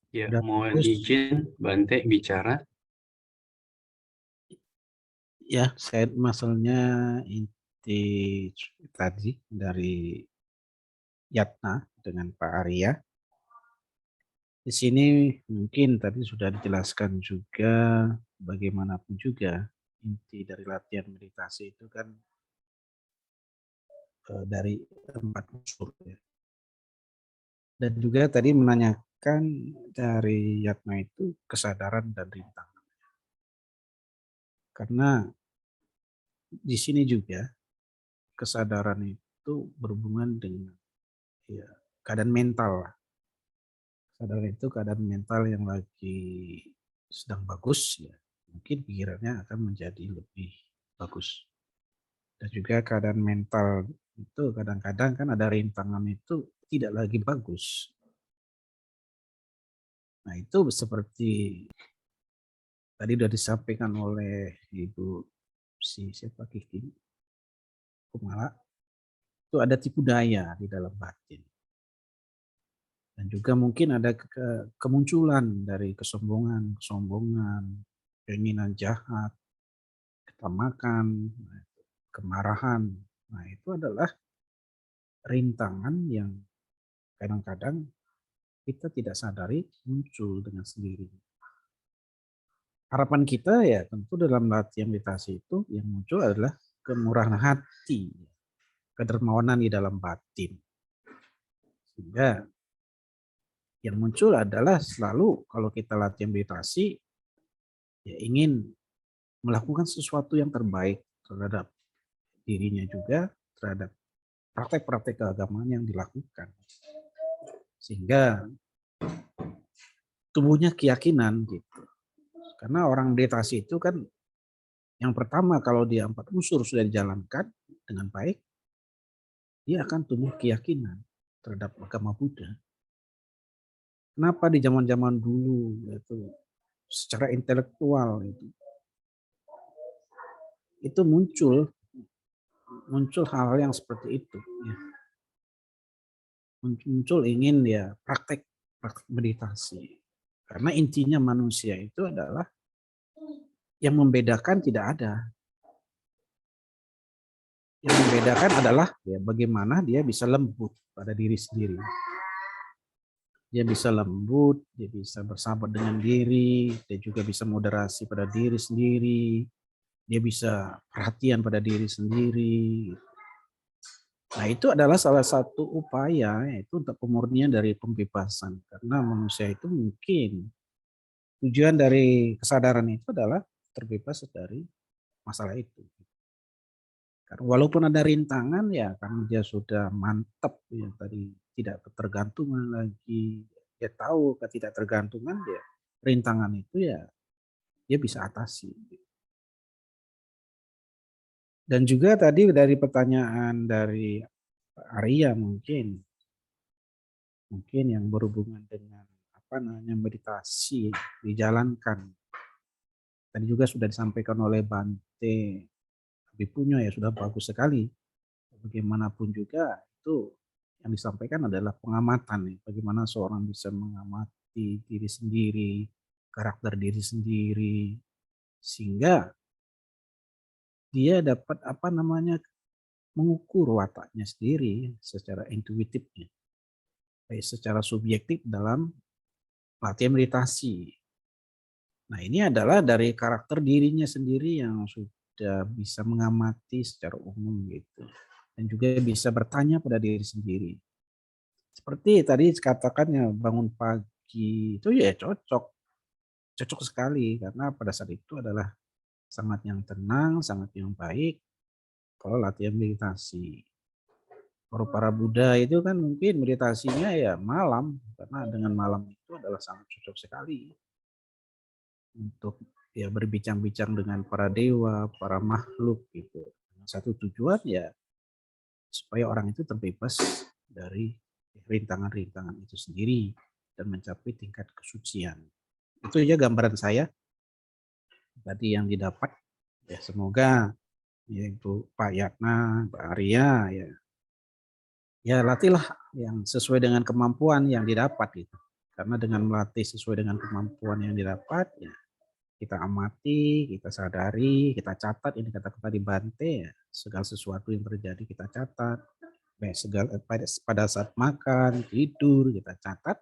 Ya, Udah mohon bagus. izin Bante bicara. Ya, saya masalahnya inti tadi dari Yatna dengan Pak Arya. Di sini mungkin tadi sudah dijelaskan juga bagaimanapun juga inti dari latihan meditasi itu kan dari 4 unsur ya. Dan juga tadi menanyakan dari Yatna itu kesadaran dan rintangan. Karena di sini juga kesadaran itu berhubungan dengan ya, keadaan mental. Kesadaran itu keadaan mental yang lagi sedang bagus, ya mungkin pikirannya akan menjadi lebih bagus. Dan juga keadaan mental itu kadang-kadang kan ada rintangan itu tidak lagi bagus. Nah, itu seperti tadi sudah disampaikan oleh Ibu siapa Kiki Kumala, itu ada tipu daya di dalam batin. Dan juga mungkin ada kemunculan dari kesombongan, keinginan jahat, ketamakan, kemarahan. Nah, itu adalah rintangan yang kadang-kadang kita tidak sadari muncul dengan sendirinya. Harapan kita ya tentu dalam latihan meditasi itu yang muncul adalah kemurahan hati, kedermawanan di dalam batin. Sehingga yang muncul adalah selalu kalau kita latihan meditasi ya ingin melakukan sesuatu yang terbaik terhadap dirinya juga, terhadap praktek-praktek keagamaan yang dilakukan. Sehingga tumbuhnya keyakinan gitu. Karena orang meditasi itu kan yang pertama kalau dia 4 unsur sudah dijalankan dengan baik, dia akan tumbuh keyakinan terhadap agama Buddha. Kenapa di zaman-zaman dulu itu secara intelektual itu muncul hal-hal yang seperti itu ya. Muncul ingin ya praktek meditasi. Karena intinya manusia itu adalah yang membedakan tidak ada. Yang membedakan adalah ya bagaimana dia bisa lembut pada diri sendiri. Dia bisa lembut, dia bisa bersahabat dengan diri, dia juga bisa moderasi pada diri sendiri, dia bisa perhatian pada diri sendiri. Nah, itu adalah salah satu upaya yaitu untuk pemurnian dari pembebasan. Karena manusia itu mungkin tujuan dari kesadaran itu adalah terbebas dari masalah itu. Karena walaupun ada rintangan ya karena dia sudah mantap ya tadi tidak ketergantungan lagi, dia tahu ketidaktergantungan dia rintangan itu ya dia bisa atasi. Dan juga tadi dari pertanyaan dari Pak Arya mungkin yang berhubungan dengan meditasi dijalankan. Tadi juga sudah disampaikan oleh Bante Bipunyo ya sudah bagus sekali. Bagaimanapun juga itu yang disampaikan adalah pengamatan nih. Bagaimana seorang bisa mengamati diri sendiri, karakter diri sendiri, sehingga dia dapat mengukur wataknya sendiri secara intuitifnya, baik secara subjektif dalam latihan meditasi. Nah, ini adalah dari karakter dirinya sendiri yang sudah bisa mengamati secara umum gitu. Dan juga bisa bertanya pada diri sendiri. Seperti tadi katakannya bangun pagi itu ya cocok sekali karena pada saat itu adalah sangat yang tenang, sangat yang baik kalau latihan meditasi. Kalau para Buddha itu kan mungkin meditasinya ya malam karena dengan malam itu adalah sangat cocok sekali untuk ya berbincang-bincang dengan para dewa, para makhluk gitu. Satu tujuan ya supaya orang itu terbebas dari rintangan-rintangan itu sendiri dan mencapai tingkat kesucian. Itu ya gambaran saya tadi yang didapat. Ya semoga ya Ibu Pak Yatna, Pak Arya ya latihlah yang sesuai dengan kemampuan yang didapat gitu. Karena dengan melatih sesuai dengan kemampuan yang didapat ya kita amati, kita sadari, kita catat ini kata-kata di Bante ya, segala sesuatu yang terjadi kita catat. Pada saat makan, tidur kita catat.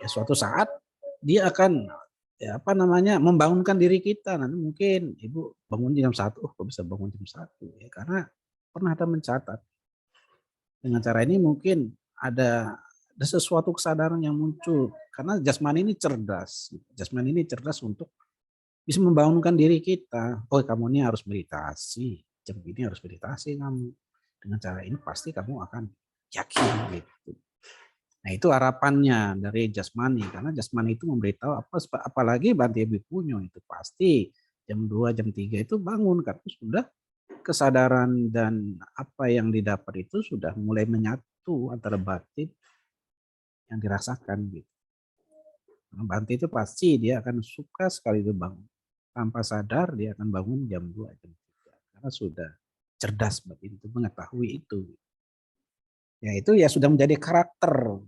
Ya suatu saat dia akan membangunkan diri kita. Nanti mungkin Ibu bangun jam 1, kok bisa bangun jam 1 ya karena pernah ada mencatat. Dengan cara ini mungkin ada sesuatu kesadaran yang muncul karena jasmani ini cerdas. Jasmani ini cerdas untuk bisa membangunkan diri kita. Oh, kamu ini harus meditasi. Jam ini harus meditasi kamu. Dengan cara ini pasti kamu akan yakin gitu. Nah, itu harapannya dari jasmani karena jasmani itu memberitahu apalagi Bante Bipunyo itu pasti jam 2, jam 3 itu bangun karena sudah kesadaran dan apa yang didapat itu sudah mulai menyatu antara batin yang dirasakan gitu. Bante itu pasti dia akan suka sekali itu bangun. Tanpa sadar dia akan bangun jam 2, jam 3. Karena sudah cerdas itu mengetahui itu. Ya itu ya sudah menjadi karakter.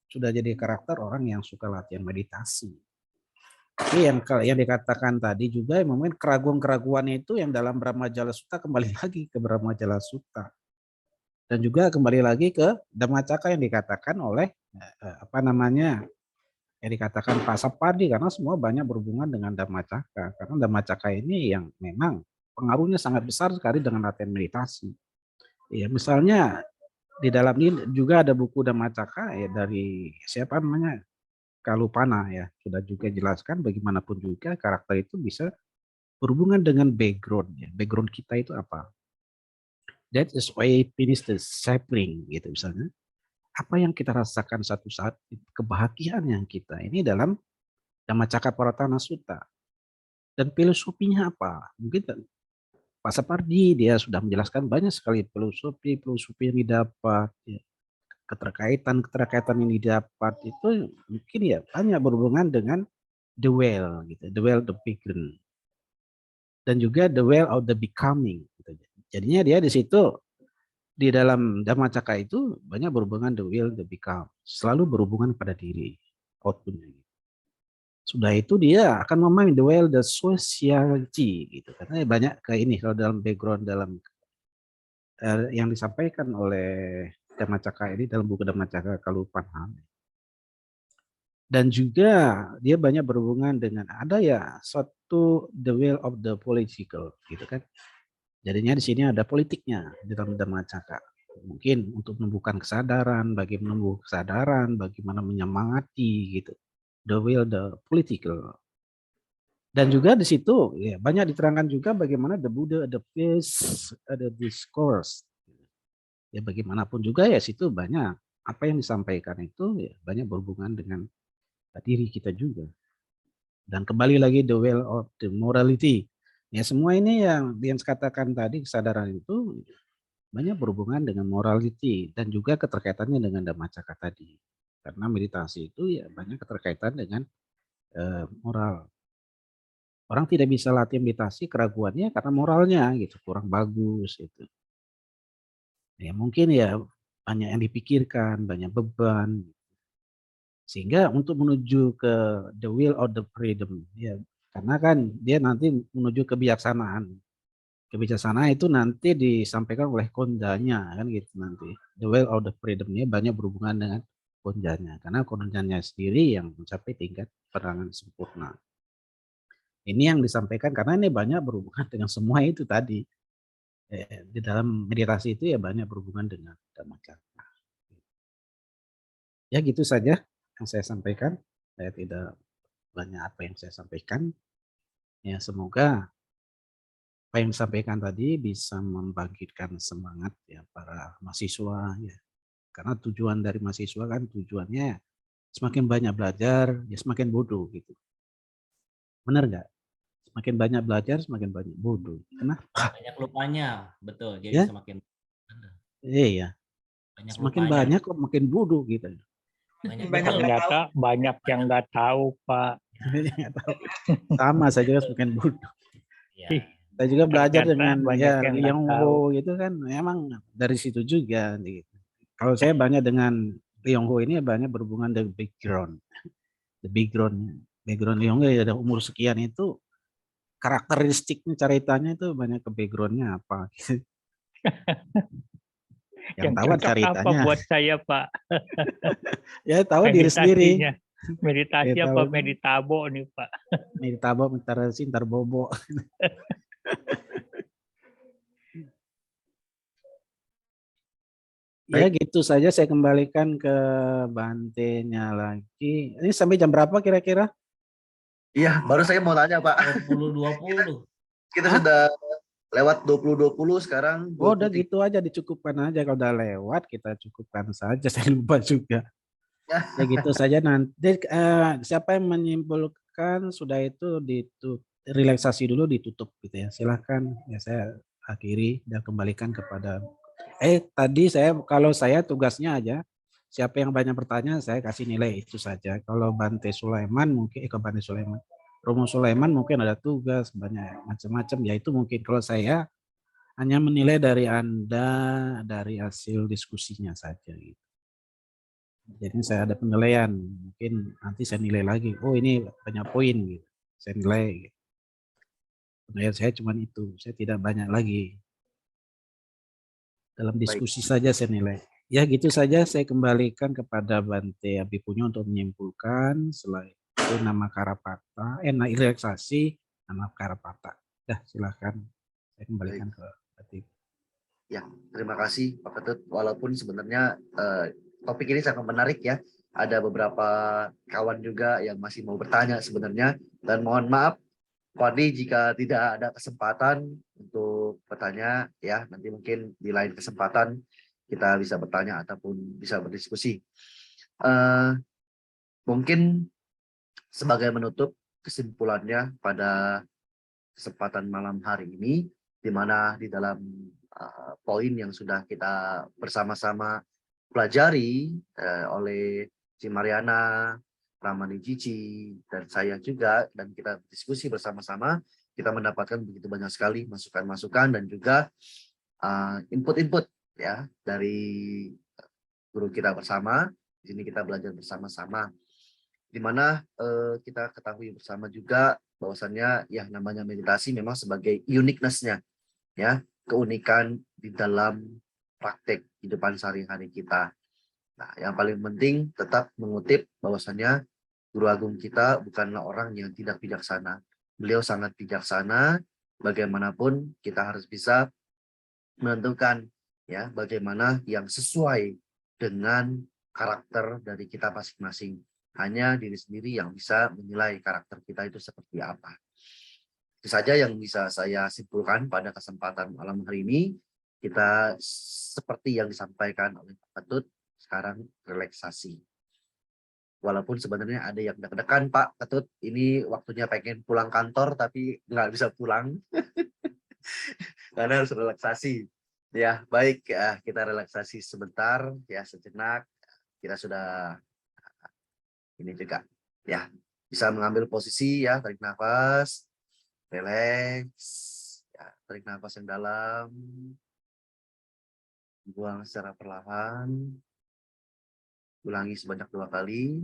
Sudah jadi karakter orang yang suka latihan meditasi. Tapi yang dikatakan tadi juga mungkin keraguan-keraguannya itu yang dalam Brahmajala Sutta kembali lagi ke Brahmajala Sutta. Dan juga kembali lagi ke Dhammacakka yang dikatakan oleh yang dikatakan Pak Sapardi, karena semua banyak berhubungan dengan Dhammacakka. Karena Dhammacakka ini yang memang pengaruhnya sangat besar sekali dengan latihan meditasi. Ya, misalnya di dalam ini juga ada buku Dhammacakka ya dari siapa namanya? Kalupana ya, sudah juga jelaskan bagaimanapun juga karakter itu bisa berhubungan dengan background ya. Background kita itu apa? That is why finish the suffering gitu misalnya. Apa yang kita rasakan satu saat, kebahagiaan yang kita ini dalam Dhammacakka Paratana Sutta. Dan filosofinya apa? Mungkin Pak Sapardi dia sudah menjelaskan banyak sekali filosofi yang didapat, ya. Keterkaitan yang didapat itu mungkin ya banyak berhubungan dengan the well, gitu, the well the background, dan juga the well of the becoming. Gitu. Jadinya dia di situ di dalam Dhammacakka itu banyak berhubungan the will the become, selalu berhubungan pada diri outputnya. Sudah itu dia akan memahami the well the sociality gitu, karena banyak ke ini kalau dalam background dalam yang disampaikan oleh Dhammacakka ini dalam buku Dhammacakka Kalupana. Dan juga dia banyak berhubungan dengan ada ya suatu the will of the political gitu kan. Jadinya di sini ada politiknya di dalam Dhammacakka. Mungkin untuk menumbuhkan kesadaran, bagaimana menyemangati gitu. The will the political. Dan juga di situ ya banyak diterangkan juga bagaimana the Buddha the peace the discourse. Ya bagaimanapun juga ya situ banyak apa yang disampaikan itu ya banyak berhubungan dengan diri kita juga. Dan kembali lagi the well of the morality. Ya semua ini yang katakan tadi kesadaran itu banyak berhubungan dengan morality dan juga keterkaitannya dengan Dhammacakka tadi. Karena meditasi itu ya banyak keterkaitan dengan moral. Orang tidak bisa latihan meditasi keraguannya karena moralnya gitu kurang bagus gitu. Ya mungkin ya banyak yang dipikirkan, banyak beban. Sehingga untuk menuju ke the will of the freedom, ya karena kan dia nanti menuju kebijaksanaan. Kebijaksanaan itu nanti disampaikan oleh kondanya kan gitu nanti. The will of the freedom-nya banyak berhubungan dengan kondanya. Karena kondanya sendiri yang mencapai tingkat penerangan sempurna. Ini yang disampaikan karena ini banyak berhubungan dengan semua itu tadi. Di dalam meditasi itu ya banyak berhubungan dengan Dhammacakka. Ya gitu saja yang saya sampaikan. Saya tidak banyak apa yang saya sampaikan. Ya semoga apa yang disampaikan tadi bisa membangkitkan semangat ya para mahasiswa ya. Karena tujuan dari mahasiswa kan tujuannya semakin banyak belajar ya semakin bodoh gitu. Benar nggak? Semakin banyak belajar, semakin banyak bodoh. Kenapa? Banyak lupanya, betul. Jadi Ya? semakin Iya. banyak Semakin lupanya. banyak kok makin bodoh gitu. Ternyata banyak yang nggak tahu, Pak. Nggak tahu. Sama saya juga semakin bodoh. Ya. Saya juga belajar Ternyata dengan banyak ya yang nggak Liang tahu. Ho gitu kan, memang dari situ juga. Gitu. Kalau saya banyak dengan Liang Ho ini banyak berhubungan dengan background. The background Liang Ho ya ada umur sekian itu karakteristiknya ceritanya itu banyak ke backgroundnya apa. Yang tahu cocok ceritanya. apa buat saya, Pak? Ya tahu diri sendiri. Meditasinya. Meditasi Ya, apa tahu. meditabo nih, Pak? Meditabo, meditasi, ntar bobo. Ya gitu saja saya kembalikan ke Bantenya lagi. Ini sampai jam berapa kira-kira? Iya, baru saya mau tanya Pak. 20-20. Kita sudah lewat 20-20 sekarang. Oh udah gitu aja, dicukupkan aja. Kalau udah lewat kita cukupkan saja. Saya lupa juga. Ya gitu saja nanti. Siapa yang menyimpulkan sudah itu relaksasi dulu ditutup gitu ya. Silahkan ya saya akhiri dan kembalikan kepada tadi kalau saya tugasnya aja siapa yang banyak bertanya, saya kasih nilai itu saja. Kalau Bante Sulaiman mungkin, Bante Sulaiman, Romo Sulaiman mungkin ada tugas banyak macam-macam. Ya itu mungkin. Kalau saya hanya menilai dari Anda, dari hasil diskusinya saja. Gitu. Jadi saya ada penilaian. Mungkin nanti saya nilai lagi. Oh ini banyak poin. Gitu. Saya nilai. Gitu. Penilaian saya cuma itu. Saya tidak banyak lagi. Dalam diskusi saja saya nilai. Ya gitu saja, saya kembalikan kepada Bante Abipunya untuk menyimpulkan. Selain itu nama Karapata, relaksasi nama Karapata. Ya silakan, saya kembalikan ke Bante. Ya, terima kasih Pak Ketut. Walaupun sebenarnya topik ini sangat menarik ya. Ada beberapa kawan juga yang masih mau bertanya sebenarnya. Dan mohon maaf, Wadi, jika tidak ada kesempatan untuk bertanya, ya nanti mungkin di lain kesempatan kita bisa bertanya ataupun bisa berdiskusi. Mungkin sebagai menutup kesimpulannya pada kesempatan malam hari ini, di mana di dalam poin yang sudah kita bersama-sama pelajari oleh Ci Mariana, Ramani Cici, dan saya juga, dan kita diskusi bersama-sama, kita mendapatkan begitu banyak sekali masukan-masukan dan juga input-input ya dari guru kita bersama. Di sini kita belajar bersama-sama, di mana kita ketahui bersama juga bahwasannya ya namanya meditasi memang sebagai uniqueness-nya, ya keunikan di dalam praktek kehidupan sehari-hari kita. Nah, yang paling penting tetap mengutip bahwasannya Guru Agung kita bukanlah orang yang tidak bijaksana. Beliau sangat bijaksana. Bagaimanapun kita harus bisa menentukan ya bagaimana yang sesuai dengan karakter dari kita masing-masing. Hanya diri sendiri yang bisa menilai karakter kita itu seperti apa. Itu saja yang bisa saya simpulkan pada kesempatan malam hari ini. Kita seperti yang disampaikan oleh Pak Ketut, sekarang relaksasi. Walaupun sebenarnya ada yang deg-degan, Pak Ketut, ini waktunya pengen pulang kantor tapi nggak bisa pulang. Karena harus relaksasi. Ya, baik ya, kita relaksasi sebentar ya, sejenak. Kita sudah ini juga ya, bisa mengambil posisi ya, tarik nafas, relax, ya, tarik nafas yang dalam, buang secara perlahan, ulangi sebanyak 2 kali,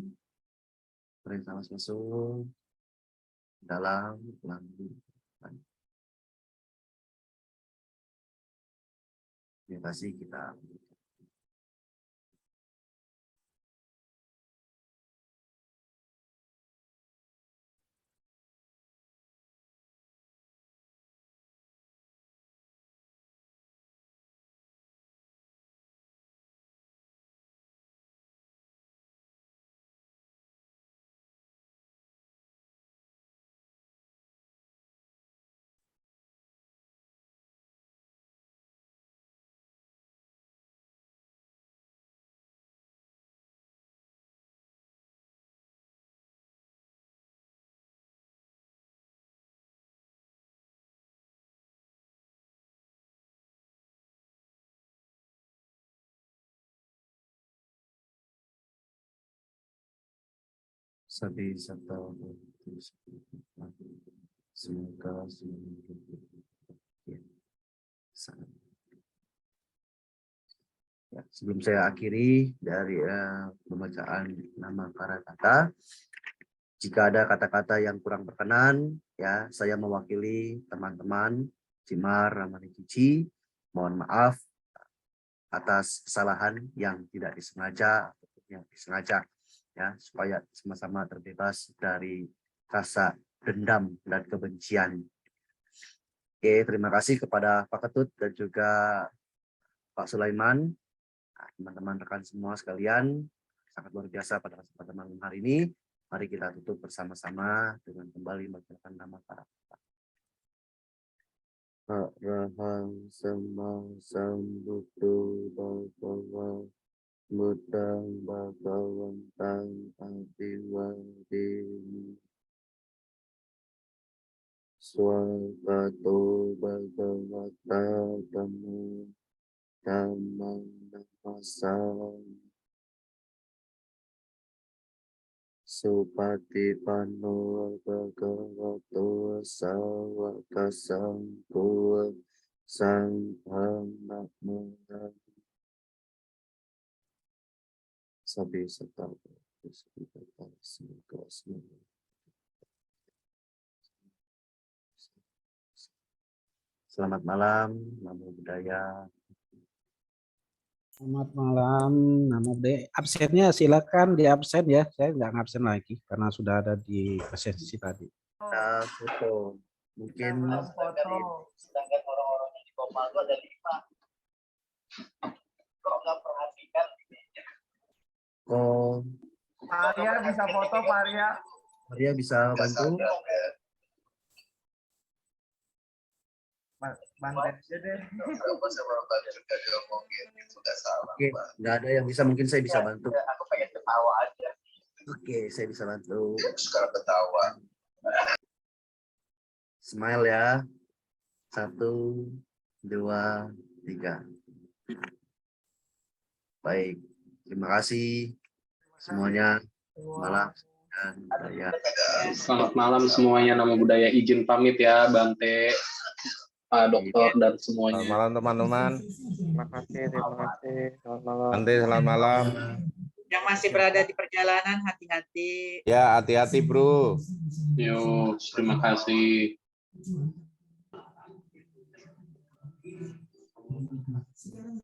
tarik nafas masuk, dalam, ulangi. Terima kasih kita. Sabi sata semoga ya, sebelum saya akhiri dari pembacaan nama kata-kata, jika ada kata-kata yang kurang berkenan, ya saya mewakili teman-teman Cimar, Ramani Cici, mohon maaf atas kesalahan yang tidak disengaja ataupun yang disengaja, ya supaya sama-sama terbebas dari rasa dendam dan kebencian. Oke, terima kasih kepada Pak Ketut dan juga Pak Sulaiman, teman-teman rekan semua sekalian, sangat luar biasa pada kesempatan malam hari ini. Mari kita tutup bersama-sama dengan kembali membacakan nama para Arahang Sama Sambuddho Bhagava Buddhang Bhagavantang Abiwademi Swagato Bhagavata Dhammo Dhammang Namasami Supatipanno bhagavato sawaka sangho sangham namo sabi sata. Selamat malam, Namo Buddhaya. Selamat malam, Namo Buddhaya. Absennya silakan di absen ya. Saya nggak ngabsen lagi karena sudah ada di presensi tadi. Kita foto. Mungkin sedangkan orang-orang di Komando ada 5. Kok nggak perhatikan? Oh. Arya bisa foto, Pak Arya. Arya bisa bantu. Bantu aja deh. Oke, nggak ada yang bisa, mungkin saya bisa bantu. Aku pengen ketawa aja. Oke, saya bisa bantu. Sekarang ketawa. Smile ya. 1, 2, 3. Baik, terima kasih semuanya. Malam dan budaya. Selamat malam semuanya, Namo Buddhaya. Izin pamit ya, Bante, Pak Dokter, dan semuanya. Selamat malam teman-teman. Terima kasih. Selamat malam. Bante, selamat malam. Yang masih berada di perjalanan, hati-hati. Ya, hati-hati bro. Yo, terima kasih. Sekarang